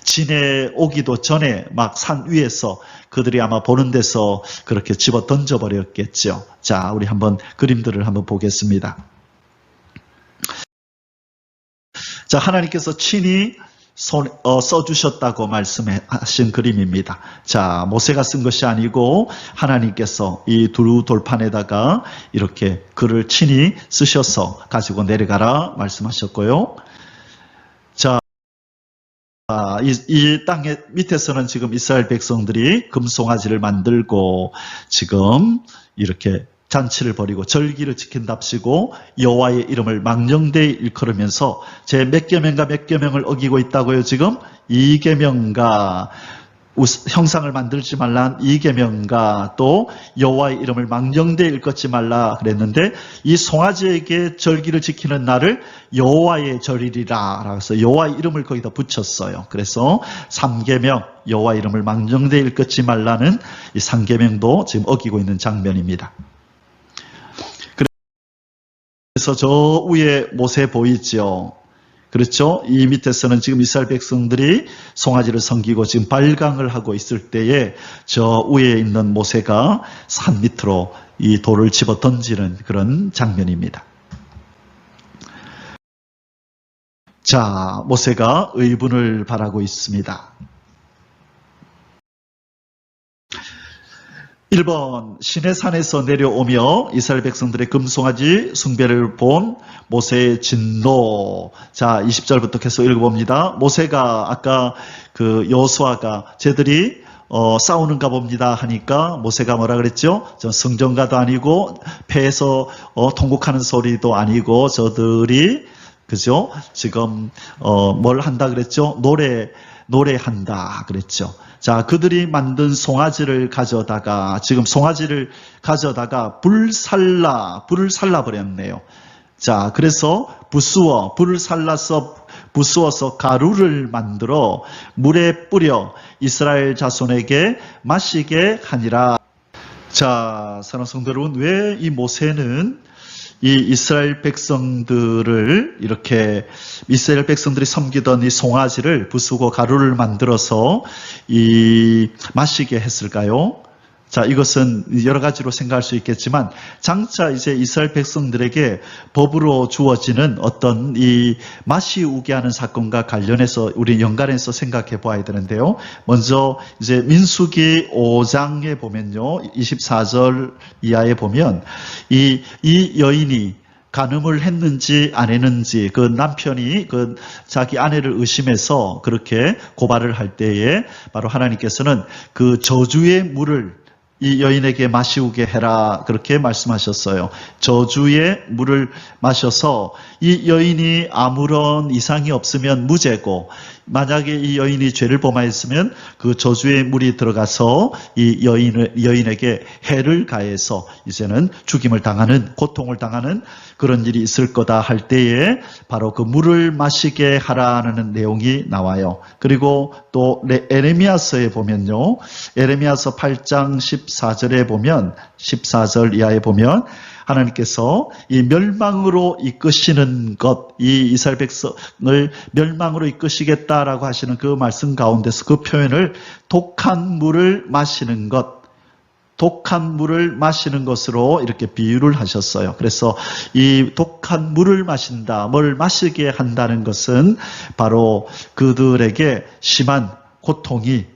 진에 오기도 전에 막 산 위에서 그들이 아마 보는 데서 그렇게 집어 던져버렸겠죠. 자, 우리 한번 그림들을 한번 보겠습니다. 자, 하나님께서 친히 써주셨다고 말씀하신 그림입니다. 자, 모세가 쓴 것이 아니고 하나님께서 이 두 돌판에다가 이렇게 글을 친히 쓰셔서 가지고 내려가라 말씀하셨고요. 자, 이 땅의 밑에서는 지금 이스라엘 백성들이 금송아지를 만들고 지금 이렇게 잔치를 벌이고 절기를 지킨답시고 여호와의 이름을 망령되이 일컬으면서 제 몇 계명과 몇 계명을 어기고 있다고요? 지금 2계명과 형상을 만들지 말란 이 계명과 또 여호와의 이름을 망령되이 일컫지 말라 그랬는데 이 송아지에게 절기를 지키는 날을 여호와의 절이리라 라서 여호와의 이름을 거기다 붙였어요. 그래서 3계명 여호와의 이름을 망령되이 일컫지 말라는 이 3계명도 지금 어기고 있는 장면입니다. 그래서 저 위에 모세 보이죠? 그렇죠? 이 밑에서는 지금 이스라엘 백성들이 송아지를 섬기고 지금 발광을 하고 있을 때에 저 위에 있는 모세가 산 밑으로 이 돌을 집어 던지는 그런 장면입니다. 자, 모세가 의분을 바라고 있습니다. 1번 시내산에서 내려오며 이스라엘 백성들의 금송아지 숭배를 본 모세의 진노. 자, 20절부터 계속 읽어봅니다. 모세가 아까 그 여호수아가 쟤들이 싸우는가 봅니다 하니까 모세가 뭐라 그랬죠? 저 성전가도 아니고 배에서 통곡하는 소리도 아니고 저들이 그죠? 지금 뭘 한다 그랬죠? 노래한다 그랬죠. 자, 그들이 만든 송아지를 가져다가 지금 송아지를 가져다가 불을 살라 버렸네요. 자, 그래서 불을 살라서 부수어서 가루를 만들어 물에 뿌려 이스라엘 자손에게 마시게 하니라. 자, 사랑하는 성도 여러분, 왜 이 모세는 이 이스라엘 백성들을 이렇게 이스라엘 백성들이 섬기던 이 송아지를 부수고 가루를 만들어서 마시게 했을까요? 자, 이것은 여러 가지로 생각할 수 있겠지만 장차 이제 이스라엘 백성들에게 법으로 주어지는 어떤 이 마시우게 하는 사건과 관련해서 우리 연관해서 생각해 보아야 되는데요. 먼저 이제 민수기 5장에 보면요. 24절 이하에 보면 이 여인이 간음을 했는지 안 했는지 그 남편이 그 자기 아내를 의심해서 그렇게 고발을 할 때에 바로 하나님께서는 그 저주의 물을 이 여인에게 마시우게 해라 그렇게 말씀하셨어요. 저주의 물을 마셔서 이 여인이 아무런 이상이 없으면 무죄고 만약에 이 여인이 죄를 범하였으면 그 저주의 물이 들어가서 이 여인에게 해를 가해서 이제는 죽임을 당하는 고통을 당하는 그런 일이 있을 거다 할 때에 바로 그 물을 마시게 하라는 내용이 나와요. 그리고 또 에레미야서에 보면요. 에레미야서 8장 14절에 보면 14절 이하에 보면 하나님께서 이 멸망으로 이끄시는 것, 이 이스라엘 백성을 멸망으로 이끄시겠다라고 하시는 그 말씀 가운데서 그 표현을 독한 물을 마시는 것, 독한 물을 마시는 것으로 이렇게 비유를 하셨어요. 그래서 이 독한 물을 마신다, 뭘 마시게 한다는 것은 바로 그들에게 심한 고통이,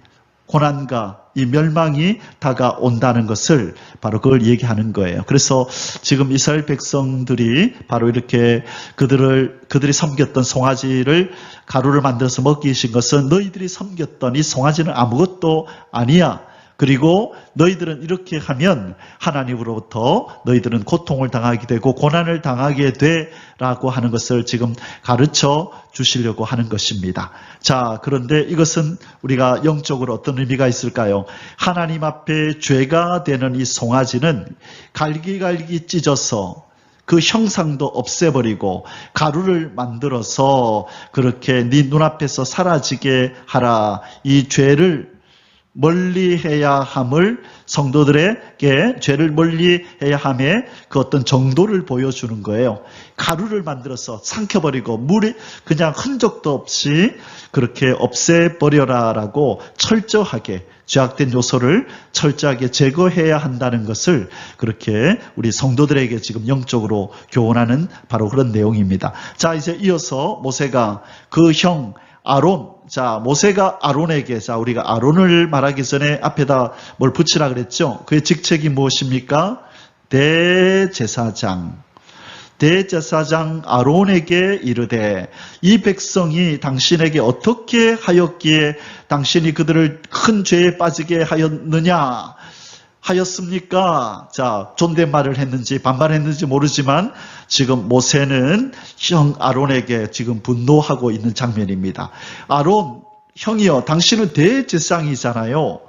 고난과 이 멸망이 다가온다는 것을 바로 그걸 얘기하는 거예요. 그래서 지금 이스라엘 백성들이 바로 이렇게 그들이 섬겼던 송아지를 가루를 만들어서 먹이신 것은 너희들이 섬겼던 이 송아지는 아무것도 아니야. 그리고 너희들은 이렇게 하면 하나님으로부터 너희들은 고통을 당하게 되고 고난을 당하게 되라고 하는 것을 지금 가르쳐 주시려고 하는 것입니다. 자, 그런데 이것은 우리가 영적으로 어떤 의미가 있을까요? 하나님 앞에 죄가 되는 이 송아지는 갈기갈기 찢어서 그 형상도 없애버리고 가루를 만들어서 그렇게 네 눈앞에서 사라지게 하라. 이 죄를 멀리해야 함을 성도들에게 죄를 멀리해야 함에 그 어떤 정도를 보여주는 거예요. 가루를 만들어서 삼켜버리고 물이 그냥 흔적도 없이 그렇게 없애버려라라고 철저하게 죄악된 요소를 철저하게 제거해야 한다는 것을 그렇게 우리 성도들에게 지금 영적으로 교훈하는 바로 그런 내용입니다. 자, 이제 이어서 모세가 그 형 아론, 자, 모세가 아론에게, 자, 우리가 아론을 말하기 전에 앞에다 뭘 붙이라 그랬죠? 그의 직책이 무엇입니까? 대제사장 아론에게 이르되 이 백성이 당신에게 어떻게 하였기에 당신이 그들을 큰 죄에 빠지게 하였습니까? 자, 존댓말을 했는지 반말했는지 모르지만 지금 모세는 형 아론에게 지금 분노하고 있는 장면입니다. 아론, 형이여, 당신은 대제사장이잖아요.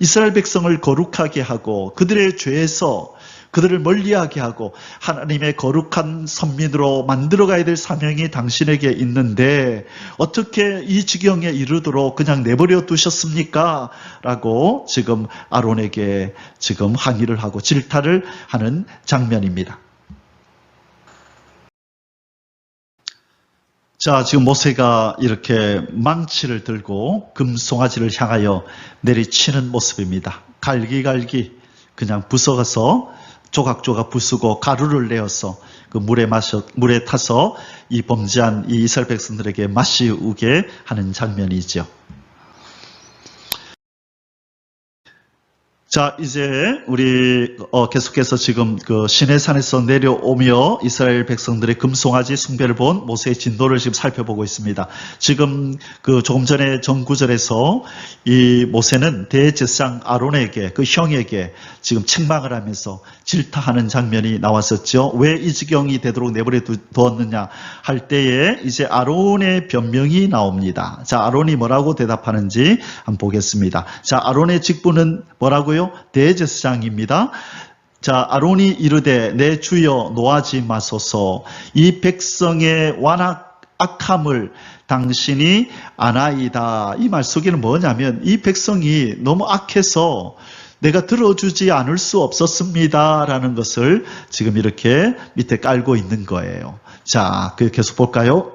이스라엘 백성을 거룩하게 하고 그들의 죄에서 그들을 멀리하게 하고 하나님의 거룩한 선민으로 만들어가야 될 사명이 당신에게 있는데 어떻게 이 지경에 이르도록 그냥 내버려 두셨습니까? 라고 지금 아론에게 지금 항의를 하고 질타를 하는 장면입니다. 자, 지금 모세가 이렇게 망치를 들고 금송아지를 향하여 내리치는 모습입니다. 갈기갈기 그냥 부숴서 조각조각 부수고 가루를 내어서 그 물에 타서 이 범죄한 이 이스라엘 백성들에게 마시우게 하는 장면이죠. 자, 이제 우리 계속해서 지금 그 시내산에서 내려오며 이스라엘 백성들의 금송아지 숭배를 본 모세의 진도를 지금 살펴보고 있습니다. 지금 그 조금 전에 전구절에서 이 모세는 대제사장 아론에게 그 형에게 지금 책망을 하면서 질타하는 장면이 나왔었죠. 왜 이 지경이 되도록 내버려 두었느냐 할 때에 이제 아론의 변명이 나옵니다. 자, 아론이 뭐라고 대답하는지 한번 보겠습니다. 자, 아론의 직분은 뭐라고요? 대제사장입니다. 자, 아론이 이르되 내 주여 노하지 마소서. 이 백성의 악함을 당신이 아나이다. 이 말 속에는 뭐냐면 이 백성이 너무 악해서 내가 들어주지 않을 수 없었습니다. 라는 것을 지금 이렇게 밑에 깔고 있는 거예요. 자, 계속 볼까요?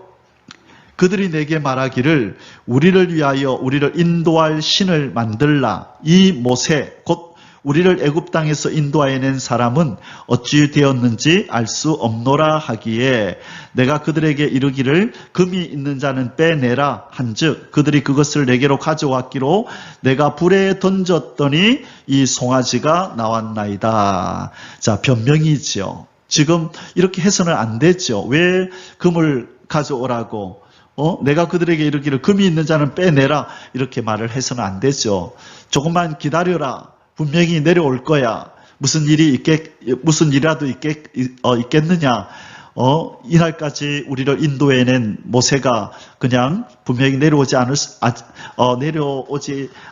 그들이 내게 말하기를 우리를 위하여 우리를 인도할 신을 만들라. 이 모세 곧 우리를 애굽 땅에서 인도하여낸 사람은 어찌 되었는지 알 수 없노라 하기에 내가 그들에게 이르기를 금이 있는 자는 빼내라 한즉 그들이 그것을 내게로 가져왔기로 내가 불에 던졌더니 이 송아지가 나왔나이다. 자, 변명이지요. 지금 이렇게 해서는 안 되죠. 왜 금을 가져오라고 내가 그들에게 이르기를 금이 있는 자는 빼내라 이렇게 말을 해서는 안 되죠. 조금만 기다려라. 분명히 내려올 거야. 무슨 일이라도 있겠느냐. 이날까지 우리를 인도해낸 모세가 그냥 분명히 내려오지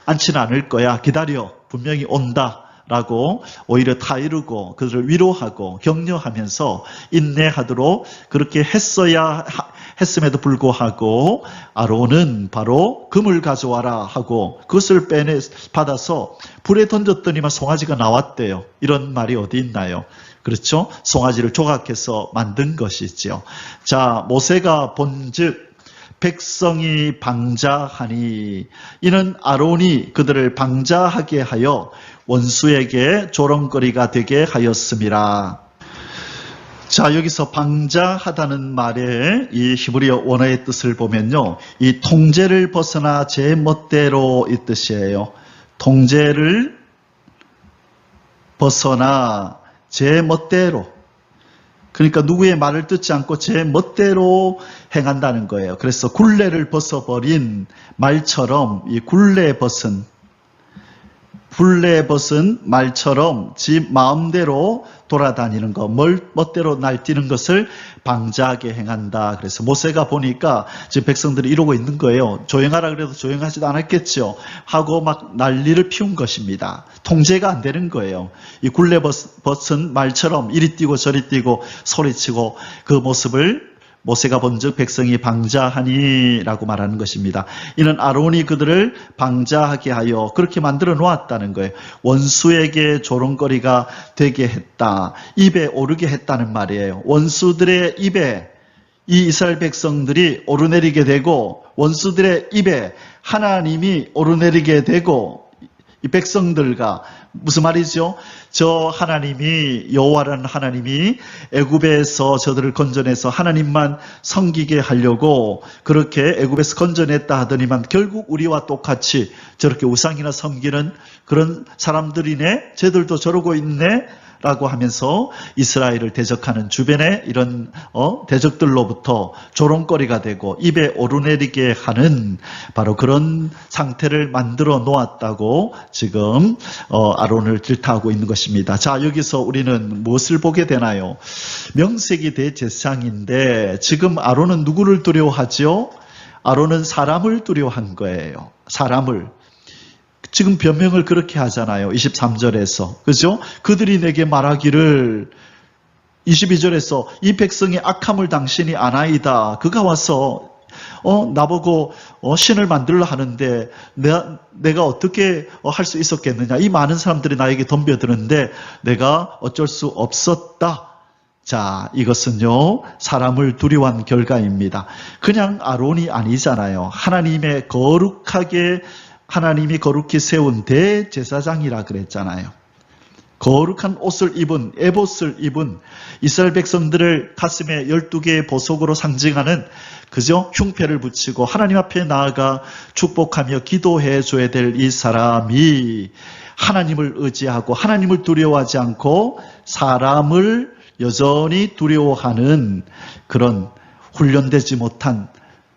않지는 않을 거야. 기다려. 분명히 온다. 라고 오히려 타이르고 그들을 위로하고 격려하면서 인내하도록 그렇게 했음에도 불구하고 아론은 바로 금을 가져와라 하고 그것을 받아서 불에 던졌더니만 송아지가 나왔대요. 이런 말이 어디 있나요? 그렇죠? 송아지를 조각해서 만든 것이죠. 자, 모세가 본즉 백성이 방자하니 이는 아론이 그들을 방자하게 하여 원수에게 조롱거리가 되게 하였음이라. 자, 여기서 방자하다는 말의 이 히브리어 원어의 뜻을 보면요. 이 통제를 벗어나 제 멋대로 이 뜻이에요. 통제를 벗어나 제 멋대로. 그러니까 누구의 말을 듣지 않고 제 멋대로 행한다는 거예요. 그래서 굴레를 벗어버린 말처럼 이 굴레 벗은 말처럼 지 마음대로 돌아다니는 것, 멋대로 날뛰는 것을 방자하게 행한다. 그래서 모세가 보니까 지금 백성들이 이러고 있는 거예요. 조용하라 그래도 조용하지도 않았겠죠. 하고 막 난리를 피운 것입니다. 통제가 안 되는 거예요. 이 굴레 벗은 말처럼 이리 뛰고 저리 뛰고 소리치고 그 모습을 모세가 본즉 백성이 방자하니 라고 말하는 것입니다. 이는 아론이 그들을 방자하게 하여 그렇게 만들어 놓았다는 거예요. 원수에게 조롱거리가 되게 했다. 입에 오르게 했다는 말이에요. 원수들의 입에 이 이스라엘 백성들이 오르내리게 되고 원수들의 입에 하나님이 오르내리게 되고 이 백성들과 무슨 말이죠? 저 하나님이 여호와라는 하나님이 애굽에서 저들을 건져내서 하나님만 섬기게 하려고 그렇게 애굽에서 건져냈다 하더니만 결국 우리와 똑같이 저렇게 우상이나 섬기는 그런 사람들이네. 쟤들도 저러고 있네. 라고 하면서 이스라엘을 대적하는 주변의 이런 대적들로부터 조롱거리가 되고 입에 오르내리게 하는 바로 그런 상태를 만들어 놓았다고 지금 아론을 질타하고 있는 것입니다. 자, 여기서 우리는 무엇을 보게 되나요? 명색이 대제사장인데 지금 아론은 누구를 두려워하죠? 아론은 사람을 두려워한 거예요. 사람을. 지금 변명을 그렇게 하잖아요. 23절에서. 그죠? 그들이 내게 말하기를 22절에서 이 백성의 악함을 당신이 아나이다. 그가 와서 나보고 신을 만들려 하는데 내가 어떻게 할 수 있었겠느냐. 이 많은 사람들이 나에게 덤벼드는데 내가 어쩔 수 없었다. 자, 이것은요, 사람을 두려워한 결과입니다. 그냥 아론이 아니잖아요. 하나님이 거룩히 세운 대제사장이라 그랬잖아요. 거룩한 옷을 입은, 에봇을 입은 이스라엘 백성들을 가슴에 12개의 보석으로 상징하는 그죠? 흉패를 붙이고 하나님 앞에 나아가 축복하며 기도해 줘야 될 이 사람이 하나님을 의지하고 하나님을 두려워하지 않고 사람을 여전히 두려워하는 그런 훈련되지 못한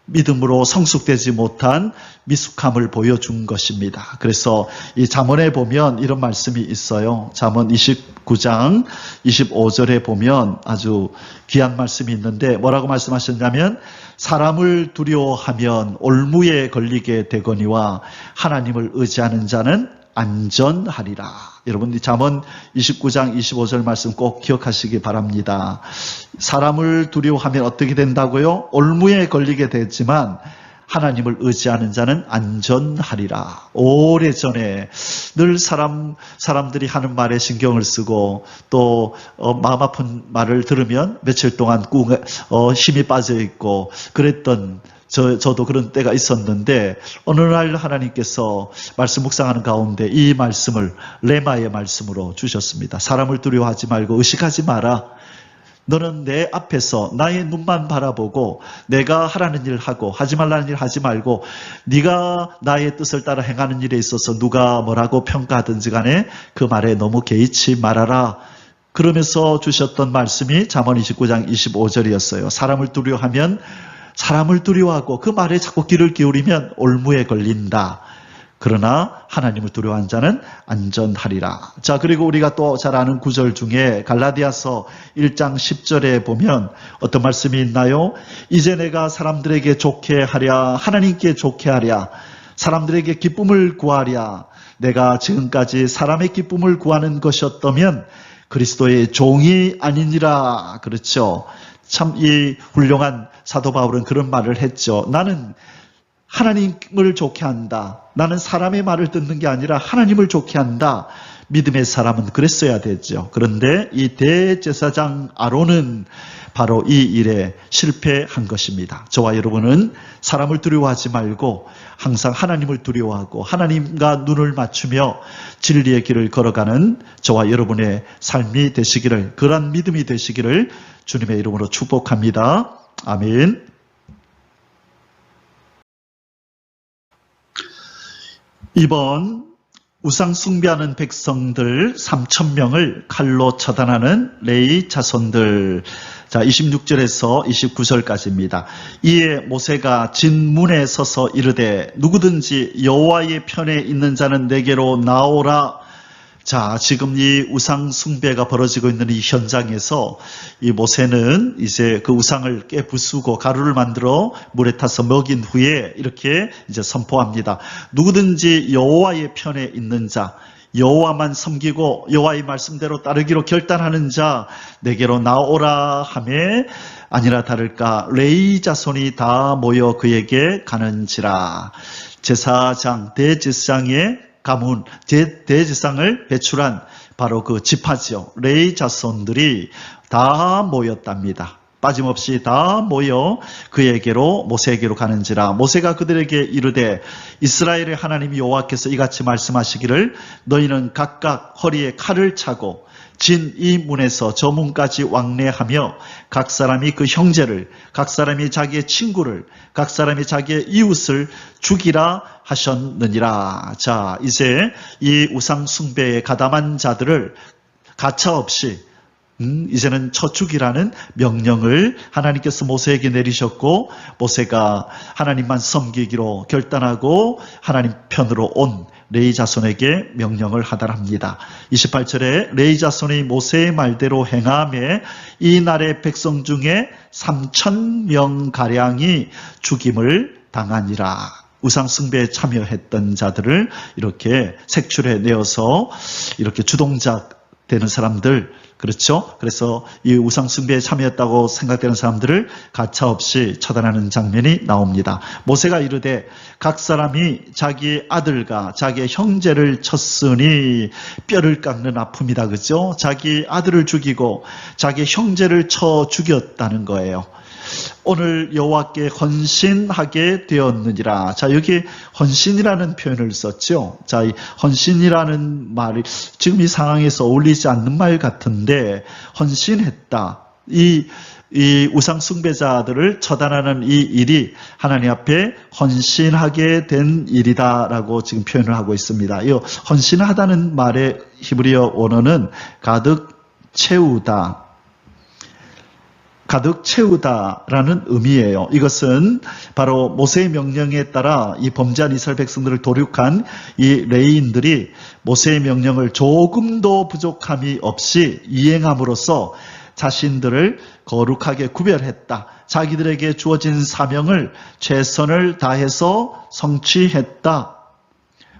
믿음으로 성숙되지 못한 미숙함을 보여준 것입니다. 그래서 이 잠언에 보면 이런 말씀이 있어요. 잠언 29장 25절에 보면 아주 귀한 말씀이 있는데 뭐라고 말씀하셨냐면 사람을 두려워하면 올무에 걸리게 되거니와 하나님을 의지하는 자는 안전하리라. 여러분 이 잠언 29장 25절 말씀 꼭 기억하시기 바랍니다. 사람을 두려워하면 어떻게 된다고요? 올무에 걸리게 되지만 하나님을 의지하는 자는 안전하리라. 오래전에 늘 사람들이 하는 말에 신경을 쓰고 또 마음 아픈 말을 들으면 며칠 동안 힘이 빠져 있고 그랬던 저도 그런 때가 있었는데 어느 날 하나님께서 말씀 묵상하는 가운데 이 말씀을 레마의 말씀으로 주셨습니다. 사람을 두려워하지 말고 의식하지 마라. 너는 내 앞에서 나의 눈만 바라보고 내가 하라는 일을 하고 하지 말라는 일을 하지 말고 네가 나의 뜻을 따라 행하는 일에 있어서 누가 뭐라고 평가하든지 간에 그 말에 너무 개의치 말아라. 그러면서 주셨던 말씀이 잠언 29장 25절이었어요. 사람을 두려워하고 그 말에 자꾸 귀를 기울이면 올무에 걸린다. 그러나 하나님을 두려워한 자는 안전하리라. 자, 그리고 우리가 또 잘 아는 구절 중에 갈라디아서 1장 10절에 보면 어떤 말씀이 있나요? 이제 내가 사람들에게 좋게 하랴, 하나님께 좋게 하랴, 사람들에게 기쁨을 구하랴. 내가 지금까지 사람의 기쁨을 구하는 것이었다면 그리스도의 종이 아니니라. 그렇죠? 참 이 훌륭한 사도 바울은 그런 말을 했죠. 나는 하나님을 좋게 한다. 나는 사람의 말을 듣는 게 아니라 하나님을 좋게 한다. 믿음의 사람은 그랬어야 되죠. 그런데 이 대제사장 아론은 바로 이 일에 실패한 것입니다. 저와 여러분은 사람을 두려워하지 말고 항상 하나님을 두려워하고 하나님과 눈을 맞추며 진리의 길을 걸어가는 저와 여러분의 삶이 되시기를, 그러한 믿음이 되시기를 주님의 이름으로 축복합니다. 아멘. 이번 우상 숭배하는 백성들 3,000명을 칼로 처단하는 레위 자손들. 자, 26절에서 29절까지입니다. 이에 모세가 진문에 서서 이르되 누구든지 여호와의 편에 있는 자는 내게로 나오라. 자, 지금 이 우상 숭배가 벌어지고 있는 이 현장에서 이 모세는 이제 그 우상을 깨부수고 가루를 만들어 물에 타서 먹인 후에 이렇게 이제 선포합니다. 누구든지 여호와의 편에 있는 자, 여호와만 섬기고 여호와의 말씀대로 따르기로 결단하는 자 내게로 나오라 하매 아니라 다를까 레위 자손이 다 모여 그에게 가는지라. 제사장 대제사장의 가문, 대제사장을 배출한 바로 그 지파지요. 레위 자손들이 다 모였답니다. 빠짐없이 다 모여 그에게로 모세에게로 가는지라. 모세가 그들에게 이르되 이스라엘의 하나님 여호와께서 이같이 말씀하시기를 너희는 각각 허리에 칼을 차고 진 이 문에서 저 문까지 왕래하며 각 사람이 그 형제를, 각 사람이 자기의 친구를, 각 사람이 자기의 이웃을 죽이라 하셨느니라. 자, 이제 이 우상 숭배에 가담한 자들을 가차없이 이제는 쳐 죽이라는 명령을 하나님께서 모세에게 내리셨고 모세가 하나님만 섬기기로 결단하고 하나님 편으로 온 레위 자손에게 명령을 하달합니다. 28절에 레위 자손이 모세의 말대로 행하며 이 날의 백성 중에 3,000명 가량이 죽임을 당하니라. 우상 숭배에 참여했던 자들을 이렇게 색출해 내어서 이렇게 주동자 되는 사람들, 그렇죠? 그래서 이 우상 숭배에 참여했다고 생각되는 사람들을 가차없이 처단하는 장면이 나옵니다. 모세가 이르되 각 사람이 자기 아들과 자기의 형제를 쳤으니 뼈를 깎는 아픔이다. 그죠? 자기 아들을 죽이고 자기 형제를 쳐 죽였다는 거예요. 오늘 여호와께 헌신하게 되었느니라. 자, 여기 헌신이라는 표현을 썼죠. 자, 이 헌신이라는 말이 지금 이 상황에서 어울리지 않는 말 같은데, 헌신했다. 이 우상 숭배자들을 처단하는 이 일이 하나님 앞에 헌신하게 된 일이다라고 지금 표현을 하고 있습니다. 이 헌신하다는 말의 히브리어 원어는 가득 채우다. 가득 채우다라는 의미예요. 이것은 바로 모세의 명령에 따라 이 범죄한 이스라엘 백성들을 도륙한 이 레위인들이 모세의 명령을 조금도 부족함이 없이 이행함으로써 자신들을 거룩하게 구별했다. 자기들에게 주어진 사명을 최선을 다해서 성취했다.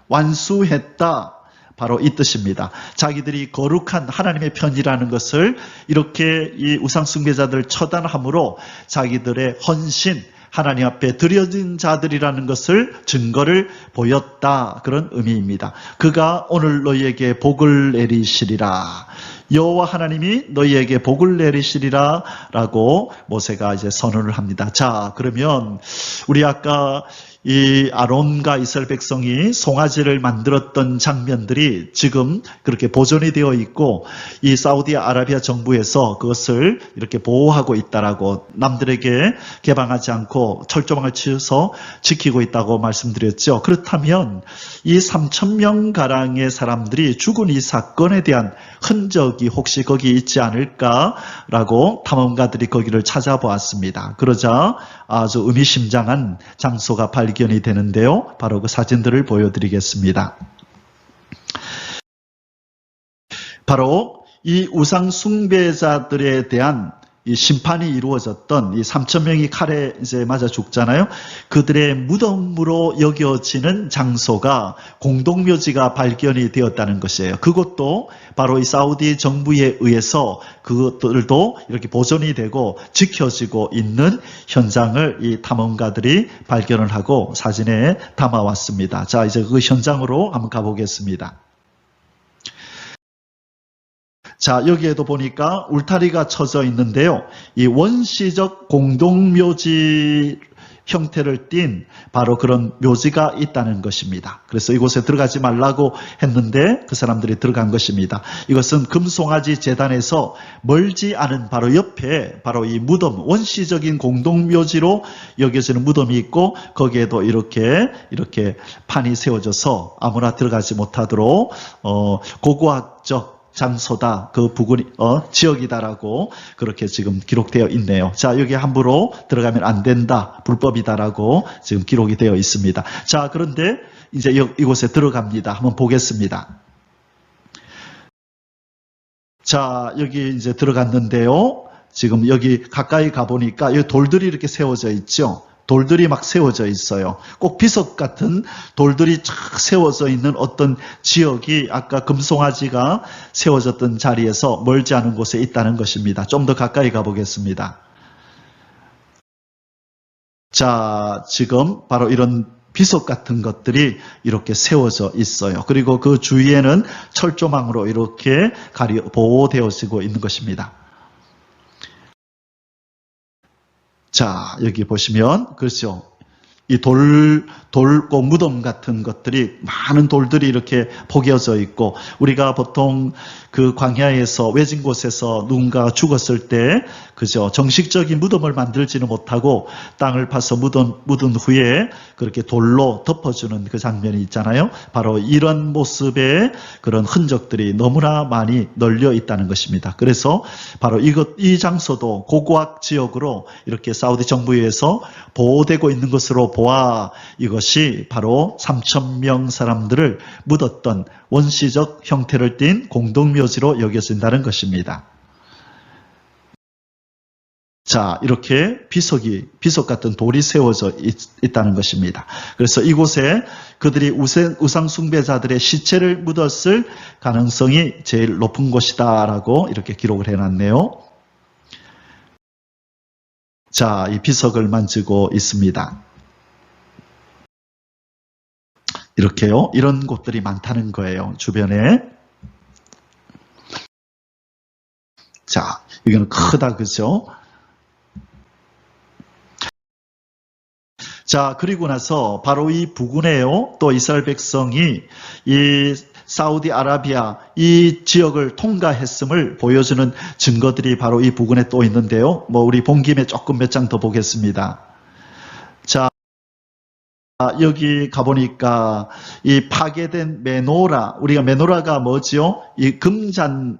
완수했다. 바로 이 뜻입니다. 자기들이 거룩한 하나님의 편이라는 것을 이렇게 이 우상 숭배자들을 처단함으로 자기들의 헌신, 하나님 앞에 드려진 자들이라는 것을 증거를 보였다. 그런 의미입니다. 그가 오늘 너희에게 복을 내리시리라. 여호와 하나님이 너희에게 복을 내리시리라 라고 모세가 이제 선언을 합니다. 자, 그러면 우리 아까 이 아론과 이스라엘 백성이 송아지를 만들었던 장면들이 지금 그렇게 보존이 되어 있고, 이 사우디아라비아 정부에서 그것을 이렇게 보호하고 있다라고, 남들에게 개방하지 않고 철조망을 치어서 지키고 있다고 말씀드렸죠. 그렇다면 이 3,000명 가량의 사람들이 죽은 이 사건에 대한 흔적이 혹시 거기 있지 않을까라고 탐험가들이 거기를 찾아보았습니다. 그러자 아주 의미심장한 장소가 발견이 되는데요. 바로 그 사진들을 보여드리겠습니다. 바로 이 우상 숭배자들에 대한 이 심판이 이루어졌던 이 3,000명이 칼에 이제 맞아 죽잖아요. 그들의 무덤으로 여겨지는 장소가 공동묘지가 발견이 되었다는 것이에요. 그것도 바로 이 사우디 정부에 의해서 그것들도 이렇게 보존이 되고 지켜지고 있는 현장을 이 탐험가들이 발견을 하고 사진에 담아왔습니다. 자, 이제 그 현장으로 한번 가보겠습니다. 자, 여기에도 보니까 울타리가 쳐져 있는데요. 이 원시적 공동묘지 형태를 띤 바로 그런 묘지가 있다는 것입니다. 그래서 이곳에 들어가지 말라고 했는데 그 사람들이 들어간 것입니다. 이것은 금송아지 재단에서 멀지 않은 바로 옆에 바로 이 무덤, 원시적인 공동묘지로 여겨지는 무덤이 있고, 거기에도 이렇게 판이 세워져서 아무나 들어가지 못하도록 고고학적 장소다, 그 부근이 지역이다라고 그렇게 지금 기록되어 있네요. 자, 여기 함부로 들어가면 안 된다, 불법이다라고 지금 기록이 되어 있습니다. 자, 그런데 이제 이곳에 들어갑니다. 한번 보겠습니다. 자, 여기 이제 들어갔는데요. 지금 여기 가까이 가보니까 여기 돌들이 이렇게 세워져 있죠. 돌들이 막 세워져 있어요. 꼭 비석 같은 돌들이 쫙 세워져 있는 어떤 지역이 아까 금송아지가 세워졌던 자리에서 멀지 않은 곳에 있다는 것입니다. 좀 더 가까이 가보겠습니다. 자, 지금 바로 이런 비석 같은 것들이 이렇게 세워져 있어요. 그리고 그 주위에는 철조망으로 이렇게 보호되어지고 있는 것입니다. 자, 여기 보시면, 그렇죠. 이 꼭 무덤 같은 것들이, 많은 돌들이 이렇게 포개어져 있고, 우리가 보통 그 광야에서 외진 곳에서 누군가가 죽었을 때, 그죠, 정식적인 무덤을 만들지는 못하고 땅을 파서 묻은 후에 그렇게 돌로 덮어주는 그 장면이 있잖아요. 바로 이런 모습의 그런 흔적들이 너무나 많이 널려 있다는 것입니다. 그래서 바로 이 장소도 고고학 지역으로 이렇게 사우디 정부에서 보호되고 있는 것으로 보아 이것이 바로 3,000명 사람들을 묻었던 원시적 형태를 띤 공동묘지로 여겨진다는 것입니다. 자, 이렇게 비석 같은 돌이 세워져 있다는 것입니다. 그래서 이곳에 그들이 우상 숭배자들의 시체를 묻었을 가능성이 제일 높은 곳이다라고 이렇게 기록을 해놨네요. 자, 이 비석을 만지고 있습니다. 이렇게요. 이런 곳들이 많다는 거예요. 주변에. 자, 여기는 크다, 그죠? 자, 그리고 나서 바로 이 부근에요. 또 이스라엘 백성이 이 사우디아라비아 이 지역을 통과했음을 보여주는 증거들이 바로 이 부근에 또 있는데요. 우리 본 김에 조금 몇 장 더 보겠습니다. 자, 여기 가보니까 이 파괴된 메노라, 우리가 메노라가 뭐지요? 이 금잔,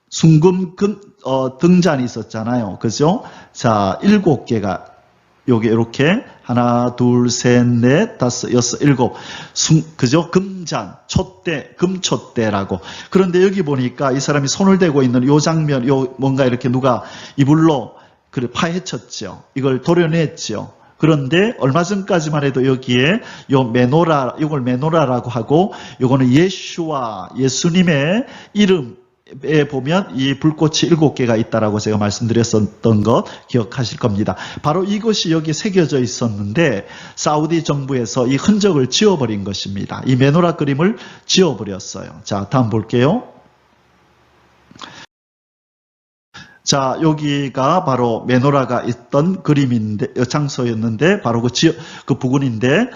순금 등잔이 있었잖아요. 그죠? 자, 7개가 여기 이렇게 하나, 둘, 셋, 넷, 다섯, 여섯, 일곱, 그죠? 금잔, 촛대, 금촛대라고. 그런데 여기 보니까 이 사람이 손을 대고 있는 요 장면, 뭔가 이렇게 누가 이불로 파헤쳤죠. 이걸 도려냈죠. 그런데 얼마 전까지만 해도 여기에 이걸 메노라라고 하고, 요거는 예수와 예수님의 이름에 보면 이 불꽃이 7개가 있다라고 제가 말씀드렸었던 것 기억하실 겁니다. 바로 이것이 여기 새겨져 있었는데 사우디 정부에서 이 흔적을 지워버린 것입니다. 이 메노라 그림을 지워버렸어요. 자, 다음 볼게요. 자, 여기가 바로 메노라가 있던 그림인데, 장소였는데, 바로 그 부근인데,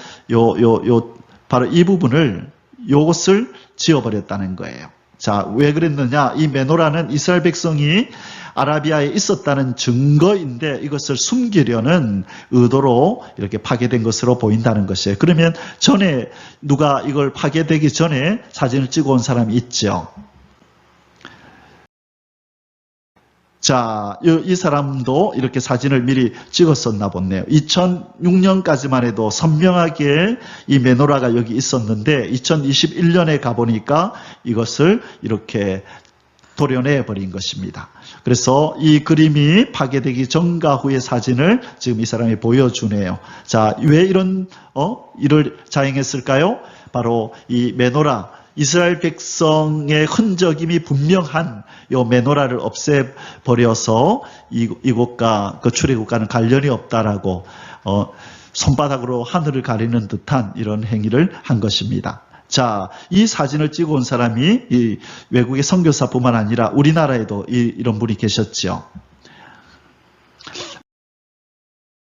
바로 이 부분을, 요것을 지워버렸다는 거예요. 자, 왜 그랬느냐? 이 메노라는 이스라엘 백성이 아라비아에 있었다는 증거인데 이것을 숨기려는 의도로 이렇게 파괴된 것으로 보인다는 것이에요. 그러면 전에 누가 이걸 파괴되기 전에 사진을 찍어 온 사람이 있죠. 자, 이 사람도 이렇게 사진을 미리 찍었었나 보네요. 2006년까지만 해도 선명하게 이 메노라가 여기 있었는데 2021년에 가보니까 이것을 이렇게 도려내 버린 것입니다. 그래서 이 그림이 파괴되기 전과 후의 사진을 지금 이 사람이 보여주네요. 자, 왜 일을 자행했을까요? 바로 이 메노라, 이스라엘 백성의 흔적임이 분명한 이 메노라를 없애버려서 이곳과 그 출애굽과는 관련이 없다라고 손바닥으로 하늘을 가리는 듯한 이런 행위를 한 것입니다. 자, 이 사진을 찍어 온 사람이 이 외국의 선교사뿐만 아니라 우리나라에도 이런 분이 계셨죠.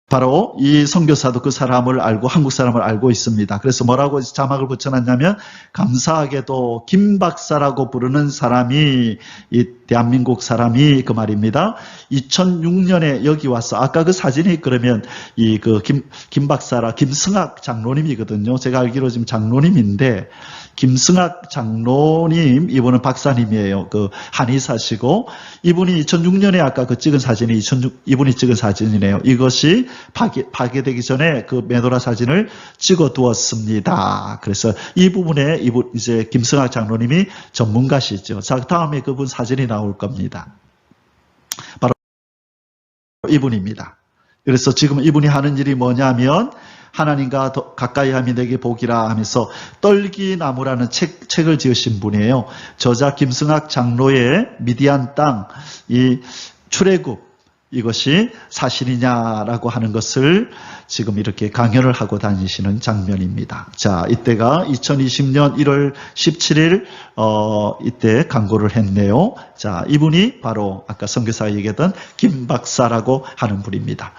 바로 이 선교사도 그 사람을 알고 한국 사람을 알고 있습니다. 그래서 뭐라고 자막을 붙여놨냐면 감사하게도 김 박사라고 부르는 사람이 이 대한민국 사람이 그 말입니다. 2006년에 여기 와서 아까 그 사진이 그러면 이 그 김 박사라 김승학 장로님이거든요. 제가 알기로 지금 장로님인데 김승학 장로님, 이분은 박사님이에요. 그 한의사시고 이분이 2006년에 아까 그 찍은 사진이 이분이 찍은 사진이네요. 이것이 파괴되기 전에 그 메노라 사진을 찍어 두었습니다. 그래서 이 부분에 이제 김승학 장로님이 전문가시죠. 자, 다음에 그분 사진이 나올 겁니다. 바로 이분입니다. 그래서 지금 이분이 하는 일이 뭐냐면 하나님과 더 가까이 함이 내게 복이라 하면서 떨기나무라는 책을 지으신 분이에요. 저자 김승학 장로의 미디안 땅, 이 출애굽, 이것이 사실이냐라고 하는 것을 지금 이렇게 강연을 하고 다니시는 장면입니다. 자, 이때가 2020년 1월 17일 이때 강고를 했네요. 자, 이분이 바로 아까 선교사가 얘기했던 김 박사라고 하는 분입니다.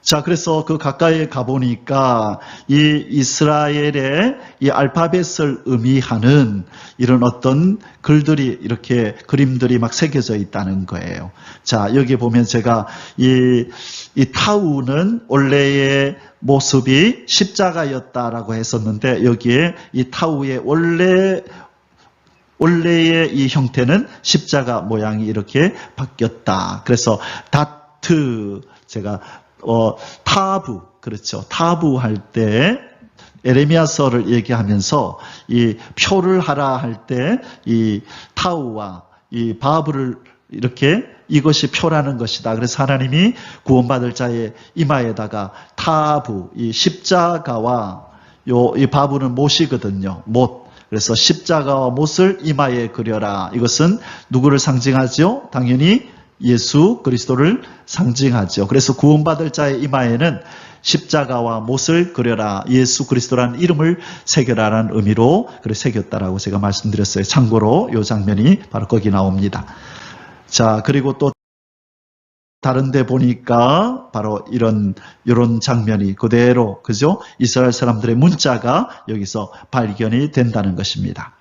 자, 그래서 그 가까이에 가보니까 이 이스라엘의 이 알파벳을 의미하는 이런 어떤 글들이 이렇게 그림들이 막 새겨져 있다는 거예요. 자, 여기 보면 제가 이 타우는 원래의 모습이 십자가였다라고 했었는데 여기에 이 타우의 원래의 이 형태는 십자가 모양이 이렇게 바뀌었다. 그래서 다트, 제가 타부, 그렇죠. 타부 할 때 에레미야서를 얘기하면서 이 표를 하라 할 때 이 타우와 이 바브를 이렇게 이것이 표라는 것이다. 그래서 하나님이 구원받을 자의 이마에다가 타부, 이 십자가와 이 바부는 못이거든요. 못. 그래서 십자가와 못을 이마에 그려라. 이것은 누구를 상징하죠? 당연히 예수 그리스도를 상징하죠. 그래서 구원받을 자의 이마에는 십자가와 못을 그려라. 예수 그리스도라는 이름을 새겨라라는 의미로 그래 새겼다라고 제가 말씀드렸어요. 참고로 이 장면이 바로 거기 나옵니다. 자, 그리고 또 다른 데 보니까 바로 이런 장면이 그대로, 그죠? 이스라엘 사람들의 문자가 여기서 발견이 된다는 것입니다.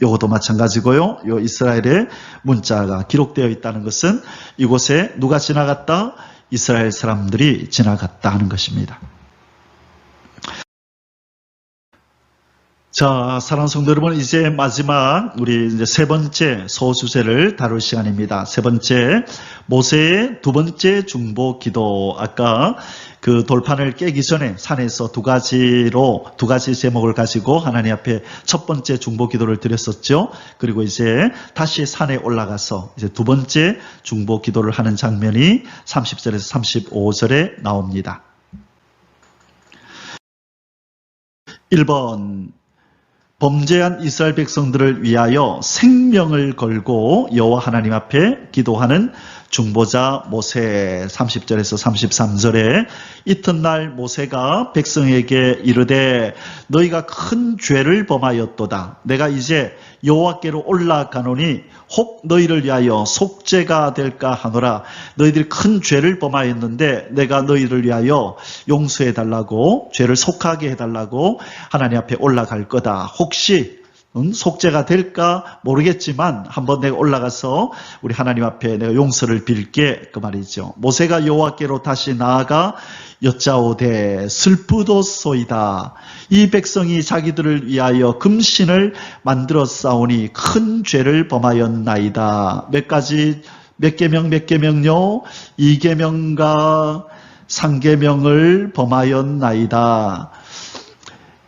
요것도 마찬가지고요. 요 이스라엘의 문자가 기록되어 있다는 것은 이곳에 누가 지나갔다? 이스라엘 사람들이 지나갔다 하는 것입니다. 자, 사랑하는 성도 여러분, 이제 마지막 우리 이제 세 번째 소주제를 다룰 시간입니다. 세 번째, 모세의 두 번째 중보 기도. 아까 그 돌판을 깨기 전에 산에서 두 가지 제목을 가지고 하나님 앞에 첫 번째 중보 기도를 드렸었죠. 그리고 이제 다시 산에 올라가서 이제 두 번째 중보 기도를 하는 장면이 30절에서 35절에 나옵니다. 1번, 범죄한 이스라엘 백성들을 위하여 생명을 걸고 여호와 하나님 앞에 기도하는 중보자 모세. 30절에서 33절에 이튿날 모세가 백성에게 이르되 너희가 큰 죄를 범하였도다. 내가 이제 여호와께로 올라가노니 혹 너희를 위하여 속죄가 될까 하노라. 너희들이 큰 죄를 범하였는데 내가 너희를 위하여 용서해달라고, 죄를 속하게 해달라고 하나님 앞에 올라갈 거다. 혹시 속죄가 될까 모르겠지만 한번 내가 올라가서 우리 하나님 앞에 내가 용서를 빌게, 그 말이죠. 모세가 여호와께로 다시 나아가 여짜오되 슬프도소이다. 이 백성이 자기들을 위하여 금신을 만들었사오니 큰 죄를 범하였나이다. 몇 계명요? 2계명과 3계명을 범하였나이다.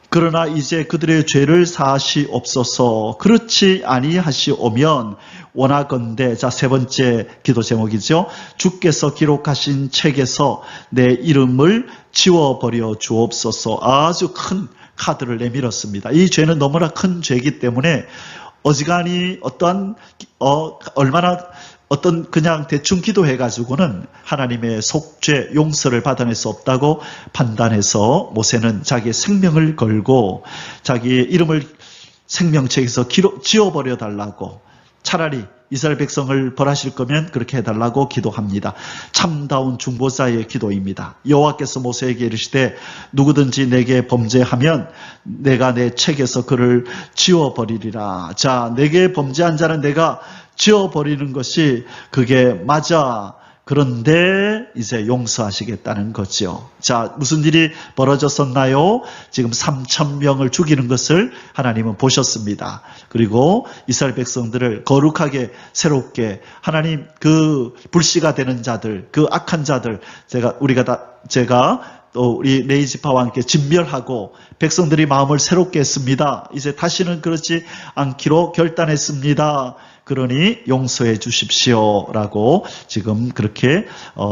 그러나 이제 그들의 죄를 사하시옵소서. 그렇지 아니하시오면 원하건대. 자, 세 번째 기도 제목이죠. 주께서 기록하신 책에서 내 이름을 지워버려 주옵소서. 아주 큰 카드를 내밀었습니다. 이 죄는 너무나 큰 죄이기 때문에 어지간히 그냥 대충 기도해가지고는 하나님의 속죄, 용서를 받아낼 수 없다고 판단해서 모세는 자기의 생명을 걸고 자기의 이름을 생명책에서 지워버려 달라고, 차라리 이스라엘 백성을 벌하실 거면 그렇게 해달라고 기도합니다. 참다운 중보자의 기도입니다. 여호와께서 모세에게 이르시되 누구든지 내게 범죄하면 내가 내 책에서 그를 지워버리리라. 자, 내게 범죄한 자는 내가 지워버리는 것이 그게 맞아. 그런데 이제 용서하시겠다는 거죠. 자, 무슨 일이 벌어졌었나요? 지금 3,000명을 죽이는 것을 하나님은 보셨습니다. 그리고 이스라엘 백성들을 거룩하게 새롭게, 하나님 그 불씨가 되는 자들, 그 악한 자들, 제가 또 우리 레이지파와 함께 진멸하고 백성들이 마음을 새롭게 했습니다. 이제 다시는 그렇지 않기로 결단했습니다. 그러니 용서해 주십시오라고 지금 그렇게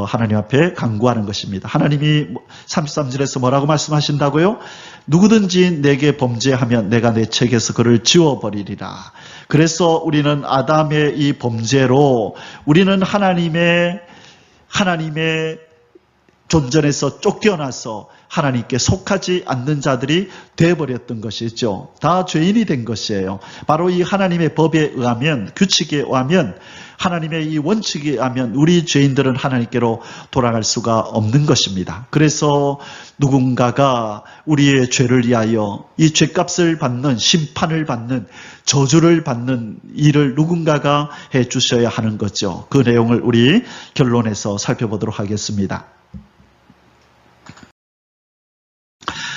하나님 앞에 간구하는 것입니다. 하나님이 33절에서 뭐라고 말씀하신다고요? 누구든지 내게 범죄하면 내가 내 책에서 그를 지워버리리라. 그래서 우리는 아담의 이 범죄로 우리는 하나님의 존전에서 쫓겨나서 하나님께 속하지 않는 자들이 되어버렸던 것이죠. 다 죄인이 된 것이에요. 바로 이 하나님의 법에 의하면, 규칙에 의하면, 하나님의 이 원칙에 의하면 우리 죄인들은 하나님께로 돌아갈 수가 없는 것입니다. 그래서 누군가가 우리의 죄를 위하여 이 죄값을 받는, 심판을 받는, 저주를 받는 일을 누군가가 해주셔야 하는 거죠. 그 내용을 우리 결론에서 살펴보도록 하겠습니다.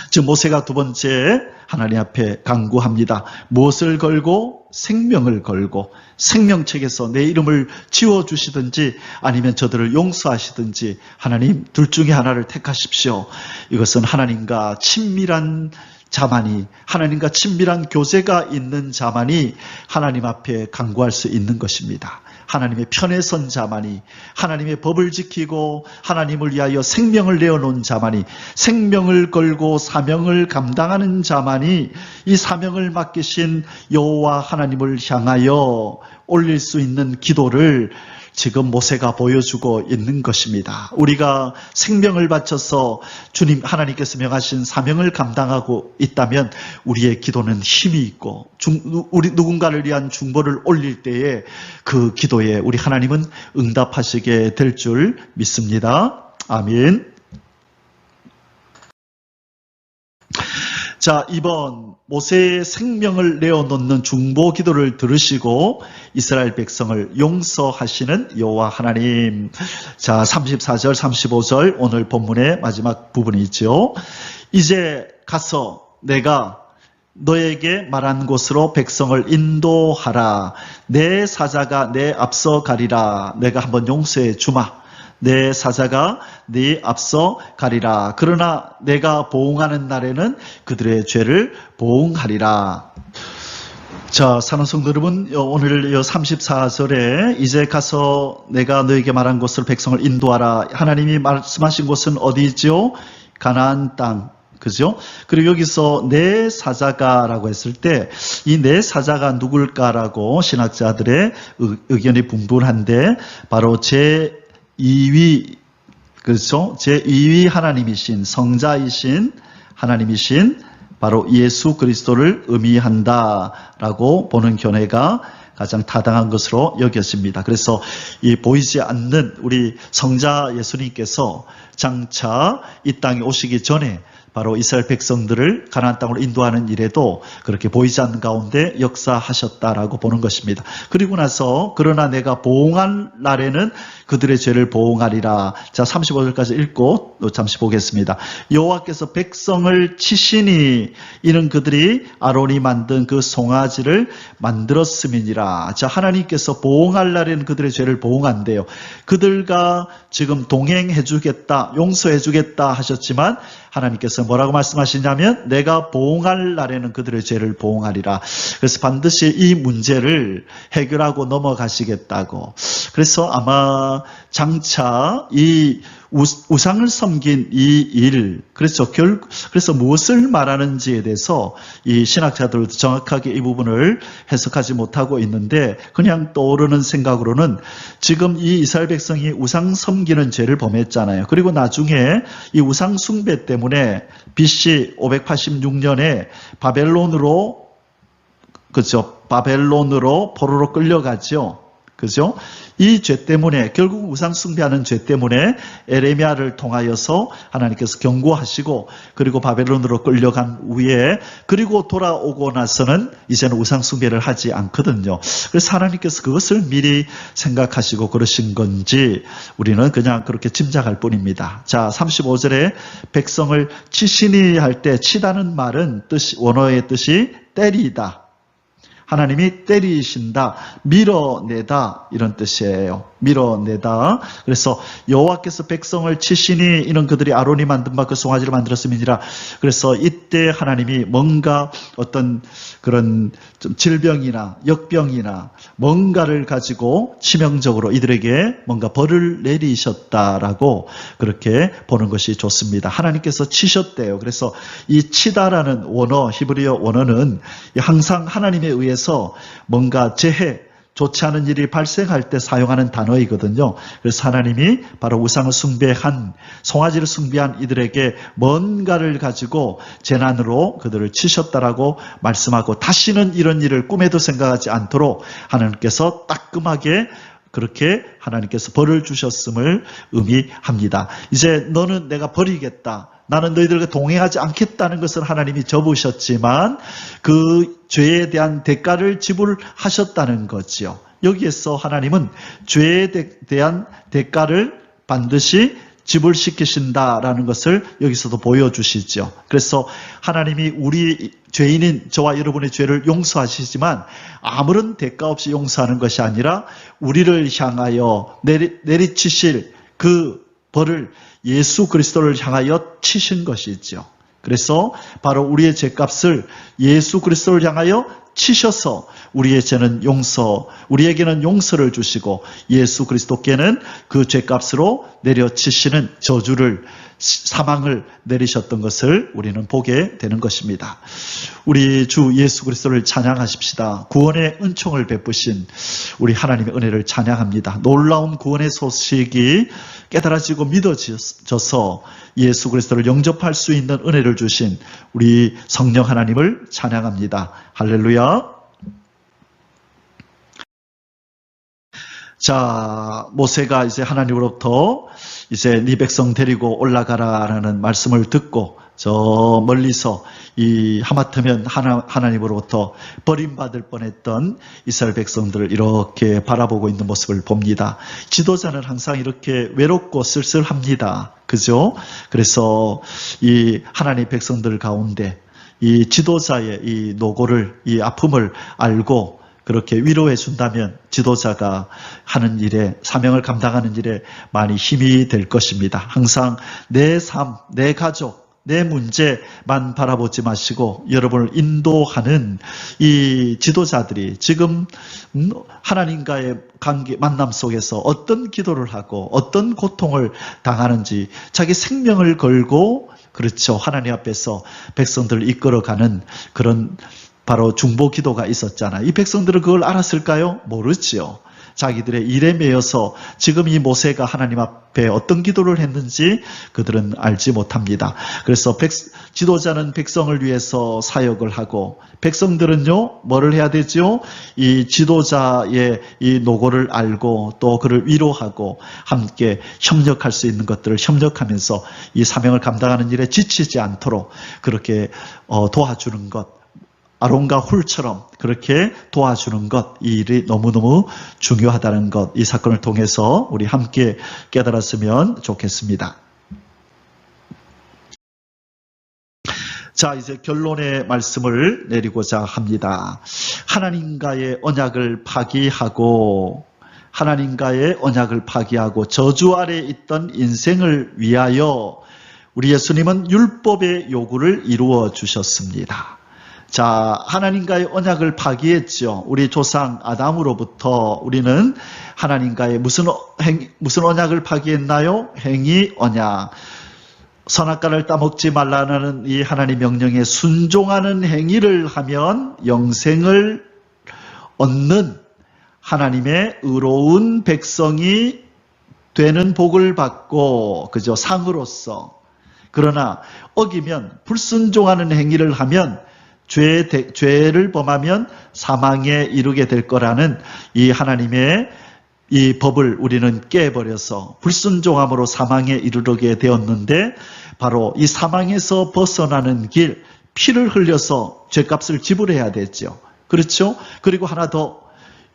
지금 모세가 두 번째 하나님 앞에 간구합니다. 무엇을 걸고? 생명을 걸고, 생명책에서 내 이름을 지워주시든지 아니면 저들을 용서하시든지 하나님 둘 중에 하나를 택하십시오. 이것은 하나님과 친밀한 자만이, 하나님과 친밀한 교제가 있는 자만이 하나님 앞에 간구할 수 있는 것입니다. 하나님의 편에 선 자만이, 하나님의 법을 지키고 하나님을 위하여 생명을 내어놓은 자만이, 생명을 걸고 사명을 감당하는 자만이 이 사명을 맡기신 여호와 하나님을 향하여 올릴 수 있는 기도를 지금 모세가 보여주고 있는 것입니다. 우리가 생명을 바쳐서 주님 하나님께서 명하신 사명을 감당하고 있다면 우리의 기도는 힘이 있고 우리 누군가를 위한 중보를 올릴 때에 그 기도에 우리 하나님은 응답하시게 될 줄 믿습니다. 아멘. 자, 이번 모세의 생명을 내어놓는 중보 기도를 들으시고 이스라엘 백성을 용서하시는 여호와 하나님. 자, 34절, 35절 오늘 본문의 마지막 부분이죠. 이제 가서 내가 너에게 말한 곳으로 백성을 인도하라. 내 사자가 내 앞서 가리라. 내가 한번 용서해 주마. 내 사자가 네 앞서 가리라. 그러나 내가 보응하는 날에는 그들의 죄를 보응하리라. 자, 사랑하는 성도 여러분, 오늘 34절에 이제 가서 내가 너에게 말한 곳으로 백성을 인도하라. 하나님이 말씀하신 곳은 어디죠? 가나안 땅. 그죠? 그리고 여기서 내 사자가라고 했을 때 이 내 사자가 누굴까라고 신학자들의 의견이 분분한데 바로 제2위, 그렇죠? 제2위 하나님이신, 성자이신 하나님이신 바로 예수 그리스도를 의미한다라고 보는 견해가 가장 타당한 것으로 여겨집니다. 그래서 이 보이지 않는 우리 성자 예수님께서 장차 이 땅에 오시기 전에 바로 이스라엘 백성들을 가나안 땅으로 인도하는 일에도 그렇게 보이지 않는 가운데 역사하셨다라고 보는 것입니다. 그리고 나서 그러나 내가 보응할 날에는 그들의 죄를 보응하리라. 자, 35절까지 읽고 잠시 보겠습니다. 여호와께서 백성을 치시니 이는 그들이 아론이 만든 그 송아지를 만들었음이니라. 자, 하나님께서 보응할 날에는 그들의 죄를 보응한대요. 그들과 지금 동행해 주겠다, 용서해 주겠다 하셨지만 하나님께서 뭐라고 말씀하시냐면 내가 보응할 날에는 그들의 죄를 보응하리라. 그래서 반드시 이 문제를 해결하고 넘어가시겠다고. 그래서 아마 장차 이 우상을 섬긴 이 일, 그래서 무엇을 말하는지에 대해서 이 신학자들도 정확하게 이 부분을 해석하지 못하고 있는데 그냥 떠오르는 생각으로는 지금 이 이스라엘 백성이 우상 섬기는 죄를 범했잖아요. 그리고 나중에 이 우상 숭배 때문에 BC 586년에 바벨론으로, 그죠? 바벨론으로 포로로 끌려가죠. 그죠? 이 죄 때문에, 결국 우상 숭배하는 죄 때문에 에레미야를 통하여서 하나님께서 경고하시고 그리고 바벨론으로 끌려간 후에 그리고 돌아오고 나서는 이제는 우상 숭배를 하지 않거든요. 그래서 하나님께서 그것을 미리 생각하시고 그러신 건지 우리는 그냥 그렇게 짐작할 뿐입니다. 자, 35절에 백성을 치시니 할 때 치다는 말은 원어의 뜻이 때리다. 하나님이 때리신다, 밀어내다 이런 뜻이에요. 밀어내다. 그래서 여호와께서 백성을 치시니 이는 그들이 아론이 만든 바 그 송아지를 만들었음이니라. 그래서 이때 하나님이 뭔가 어떤 그런 좀 질병이나 역병이나 뭔가를 가지고 치명적으로 이들에게 뭔가 벌을 내리셨다라고 그렇게 보는 것이 좋습니다. 하나님께서 치셨대요. 그래서 이 치다라는 원어, 히브리어 원어는 항상 하나님에 의해서 뭔가 재해, 좋지 않은 일이 발생할 때 사용하는 단어이거든요. 그래서 하나님이 바로 우상을 숭배한, 송아지를 숭배한 이들에게 뭔가를 가지고 재난으로 그들을 치셨다라고 말씀하고 다시는 이런 일을 꿈에도 생각하지 않도록 하나님께서 따끔하게 그렇게 하나님께서 벌을 주셨음을 의미합니다. 이제 너는 내가 버리겠다. 나는 너희들과 동행하지 않겠다는 것을 하나님이 접으셨지만 그 죄에 대한 대가를 지불하셨다는 거지요. 여기에서 하나님은 죄에 대한 대가를 반드시 지불시키신다라는 것을 여기서도 보여주시죠. 그래서 하나님이 우리 죄인인 저와 여러분의 죄를 용서하시지만 아무런 대가 없이 용서하는 것이 아니라 우리를 향하여 내리치실 그 벌을 예수 그리스도를 향하여 치신 것이죠. 그래서 바로 우리의 죄값을 예수 그리스도를 향하여 치셔서 우리의 죄는 우리에게는 용서를 주시고 예수 그리스도께는 그 죄값으로 내려치시는 저주를, 사망을 내리셨던 것을 우리는 보게 되는 것입니다. 우리 주 예수 그리스도를 찬양하십시다. 구원의 은총을 베푸신 우리 하나님의 은혜를 찬양합니다. 놀라운 구원의 소식이 깨달아지고 믿어져서 예수 그리스도를 영접할 수 있는 은혜를 주신 우리 성령 하나님을 찬양합니다. 할렐루야. 자, 모세가 이제 하나님으로부터 이제 네 백성 데리고 올라가라라는 말씀을 듣고 저 멀리서 하마터면 하나님으로부터 버림받을 뻔했던 이스라엘 백성들을 이렇게 바라보고 있는 모습을 봅니다. 지도자는 항상 이렇게 외롭고 쓸쓸합니다. 그죠? 그래서 이 하나님 백성들 가운데 이 지도자의 이 노고를, 이 아픔을 알고 그렇게 위로해 준다면 지도자가 하는 일에, 사명을 감당하는 일에 많이 힘이 될 것입니다. 항상 내 삶, 내 가족, 내 문제만 바라보지 마시고 여러분을 인도하는 이 지도자들이 지금 하나님과의 관계, 만남 속에서 어떤 기도를 하고 어떤 고통을 당하는지 자기 생명을 걸고, 그렇죠, 하나님 앞에서 백성들을 이끌어가는 그런 바로 중보 기도가 있었잖아요. 이 백성들은 그걸 알았을까요? 모르지요. 자기들의 일에 매여서 지금 이 모세가 하나님 앞에 어떤 기도를 했는지 그들은 알지 못합니다. 그래서 지도자는 백성을 위해서 사역을 하고 백성들은요, 뭐를 해야 되죠? 이 지도자의 이 노고를 알고 또 그를 위로하고 함께 협력할 수 있는 것들을 협력하면서 이 사명을 감당하는 일에 지치지 않도록 그렇게 도와주는 것, 아론과 훌처럼 그렇게 도와주는 것, 이 일이 너무너무 중요하다는 것, 이 사건을 통해서 우리 함께 깨달았으면 좋겠습니다. 자, 이제 결론의 말씀을 내리고자 합니다. 하나님과의 언약을 파기하고 저주 아래 있던 인생을 위하여 우리 예수님은 율법의 요구를 이루어 주셨습니다. 자, 하나님과의 언약을 파기했죠. 우리 조상 아담으로부터 우리는 하나님과의 무슨 언약을 파기했나요? 행위 언약. 선악과를 따먹지 말라는 이 하나님 명령에 순종하는 행위를 하면 영생을 얻는 하나님의 의로운 백성이 되는 복을 받고, 그죠? 상으로서. 그러나 어기면, 불순종하는 행위를 하면, 죄를 범하면 사망에 이르게 될 거라는 이 하나님의 이 법을 우리는 깨버려서 불순종함으로 사망에 이르게 되었는데, 바로 이 사망에서 벗어나는 길, 피를 흘려서 죄값을 지불해야 되죠. 그렇죠? 그리고 하나 더,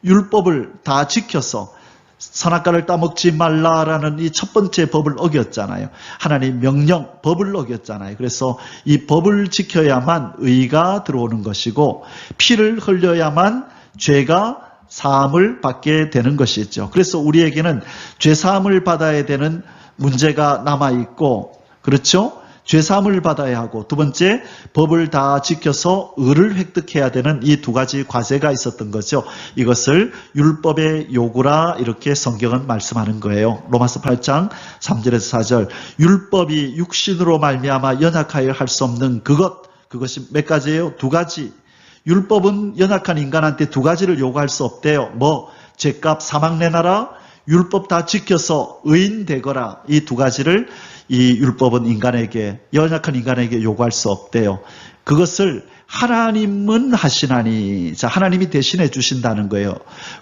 율법을 다 지켜서 선악과를 따먹지 말라라는 이 첫 번째 법을 어겼잖아요. 하나님 명령, 법을 어겼잖아요. 그래서 이 법을 지켜야만 의가 들어오는 것이고 피를 흘려야만 죄가 사함을 받게 되는 것이죠. 그래서 우리에게는 죄 사함을 받아야 되는 문제가 남아있고, 그렇죠? 죄사함을 받아야 하고, 두 번째, 법을 다 지켜서 의를 획득해야 되는 이 두 가지 과제가 있었던 거죠. 이것을 율법의 요구라 이렇게 성경은 말씀하는 거예요. 로마서 8장 3절에서 4절. 율법이 육신으로 말미암아 연약하여 할 수 없는 그것이 몇 가지예요? 두 가지. 율법은 연약한 인간한테 두 가지를 요구할 수 없대요. 죄값 사망 내놔라, 율법 다 지켜서 의인 되거라. 이 두 가지를 이 율법은 연약한 인간에게 요구할 수 없대요. 그것을 하나님은 하시나니, 자, 하나님이 대신해 주신다는 거예요.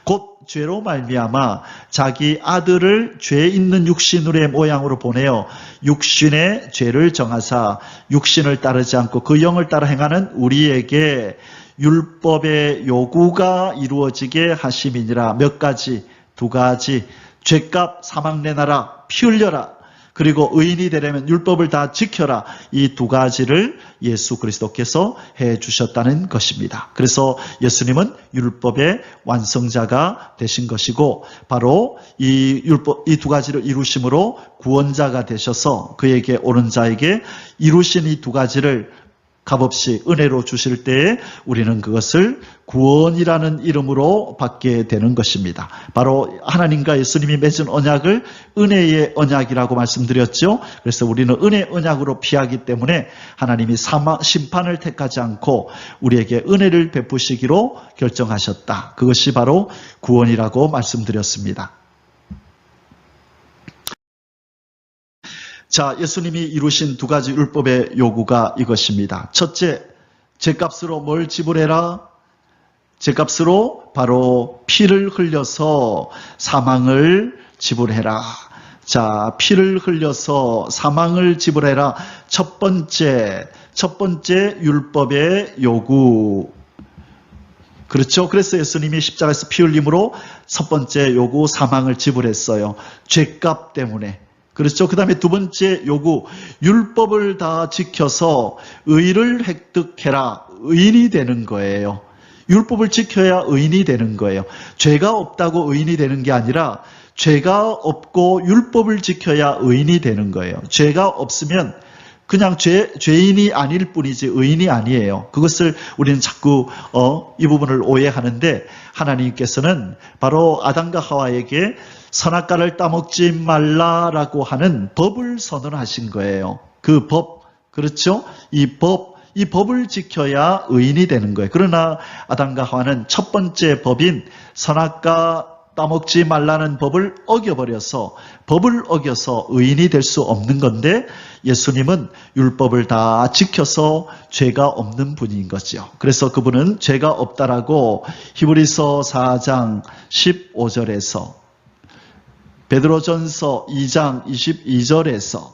곧 죄로 말미암아 자기 아들을 죄 있는 육신의 모양으로 보내어 육신의 죄를 정하사 육신을 따르지 않고 그 영을 따라 행하는 우리에게 율법의 요구가 이루어지게 하심이니라. 몇 가지? 두 가지. 죄값 사망 내놔라, 피 흘려라. 그리고 의인이 되려면 율법을 다 지켜라. 이 두 가지를 예수 그리스도께서 해 주셨다는 것입니다. 그래서 예수님은 율법의 완성자가 되신 것이고 바로 이 두 가지를 이루심으로 구원자가 되셔서 그에게 오는 자에게 이루신 이 두 가지를 값없이 은혜로 주실 때에 우리는 그것을 구원이라는 이름으로 받게 되는 것입니다. 바로 하나님과 예수님이 맺은 언약을 은혜의 언약이라고 말씀드렸죠. 그래서 우리는 은혜 언약으로 피하기 때문에 하나님이 심판을 택하지 않고 우리에게 은혜를 베푸시기로 결정하셨다. 그것이 바로 구원이라고 말씀드렸습니다. 자, 예수님이 이루신 두 가지 율법의 요구가 이것입니다. 첫째, 죗값으로 뭘 지불해라? 죗값으로 바로 피를 흘려서 사망을 지불해라. 자, 피를 흘려서 사망을 지불해라. 첫 번째 율법의 요구. 그렇죠? 그래서 예수님이 십자가에서 피 흘림으로 첫 번째 요구 사망을 지불했어요. 죗값 때문에. 그렇죠. 그 다음에 두 번째 요구, 율법을 다 지켜서 의를 획득해라. 의인이 되는 거예요. 율법을 지켜야 의인이 되는 거예요. 죄가 없다고 의인이 되는 게 아니라 죄가 없고 율법을 지켜야 의인이 되는 거예요. 죄가 없으면 그냥 죄인이 아닐 뿐이지 의인이 아니에요. 그것을 우리는 자꾸 이 부분을 오해하는데 하나님께서는 바로 아담과 하와에게 선악과를 따먹지 말라라고 하는 법을 선언하신 거예요. 그 법, 그렇죠? 이 법을 지켜야 의인이 되는 거예요. 그러나 아담과 하와는 첫 번째 법인 선악과 따먹지 말라는 법을 어겨버려서 법을 어겨서 의인이 될 수 없는 건데 예수님은 율법을 다 지켜서 죄가 없는 분인 거죠. 그래서 그분은 죄가 없다라고 히브리서 4장 15절에서 베드로전서 2장 22절에서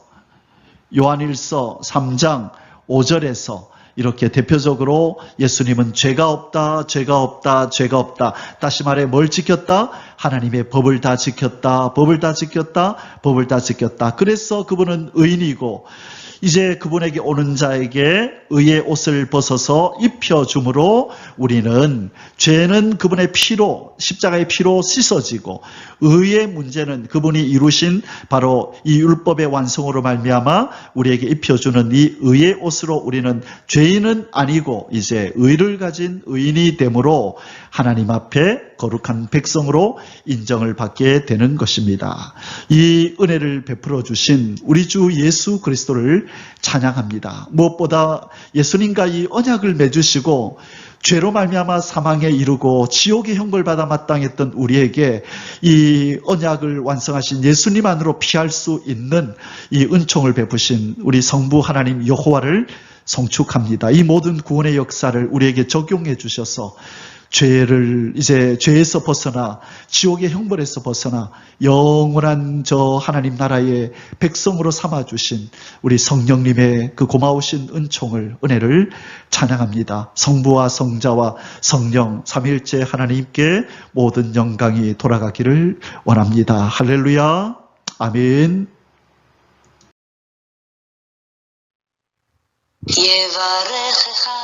요한일서 3장 5절에서 이렇게 대표적으로 예수님은 죄가 없다, 죄가 없다, 죄가 없다. 다시 말해 뭘 지켰다? 하나님의 법을 다 지켰다, 법을 다 지켰다, 법을 다 지켰다. 그래서 그분은 의인이고 이제 그분에게 오는 자에게 의의 옷을 벗어서 입혀줌으로 우리는 죄는 그분의 피로 십자가의 피로 씻어지고 의의 문제는 그분이 이루신 바로 이 율법의 완성으로 말미암아 우리에게 입혀주는 이 의의 옷으로 우리는 죄인은 아니고 이제 의를 가진 의인이 되므로 하나님 앞에 거룩한 백성으로 인정을 받게 되는 것입니다. 이 은혜를 베풀어 주신 우리 주 예수 그리스도를 찬양합니다. 무엇보다 예수님과 이 언약을 맺으시고 죄로 말미암아 사망에 이르고 지옥의 형벌받아 마땅했던 우리에게 이 언약을 완성하신 예수님 안으로 피할 수 있는 이 은총을 베푸신 우리 성부 하나님 여호와를 송축합니다. 이 모든 구원의 역사를 우리에게 적용해 주셔서 죄를 이제 죄에서 벗어나 지옥의 형벌에서 벗어나 영원한 저 하나님 나라의 백성으로 삼아주신 우리 성령님의 그 고마우신 은혜를 찬양합니다. 성부와 성자와 성령 삼위일체 하나님께 모든 영광이 돌아가기를 원합니다. 할렐루야. 아멘. יברכך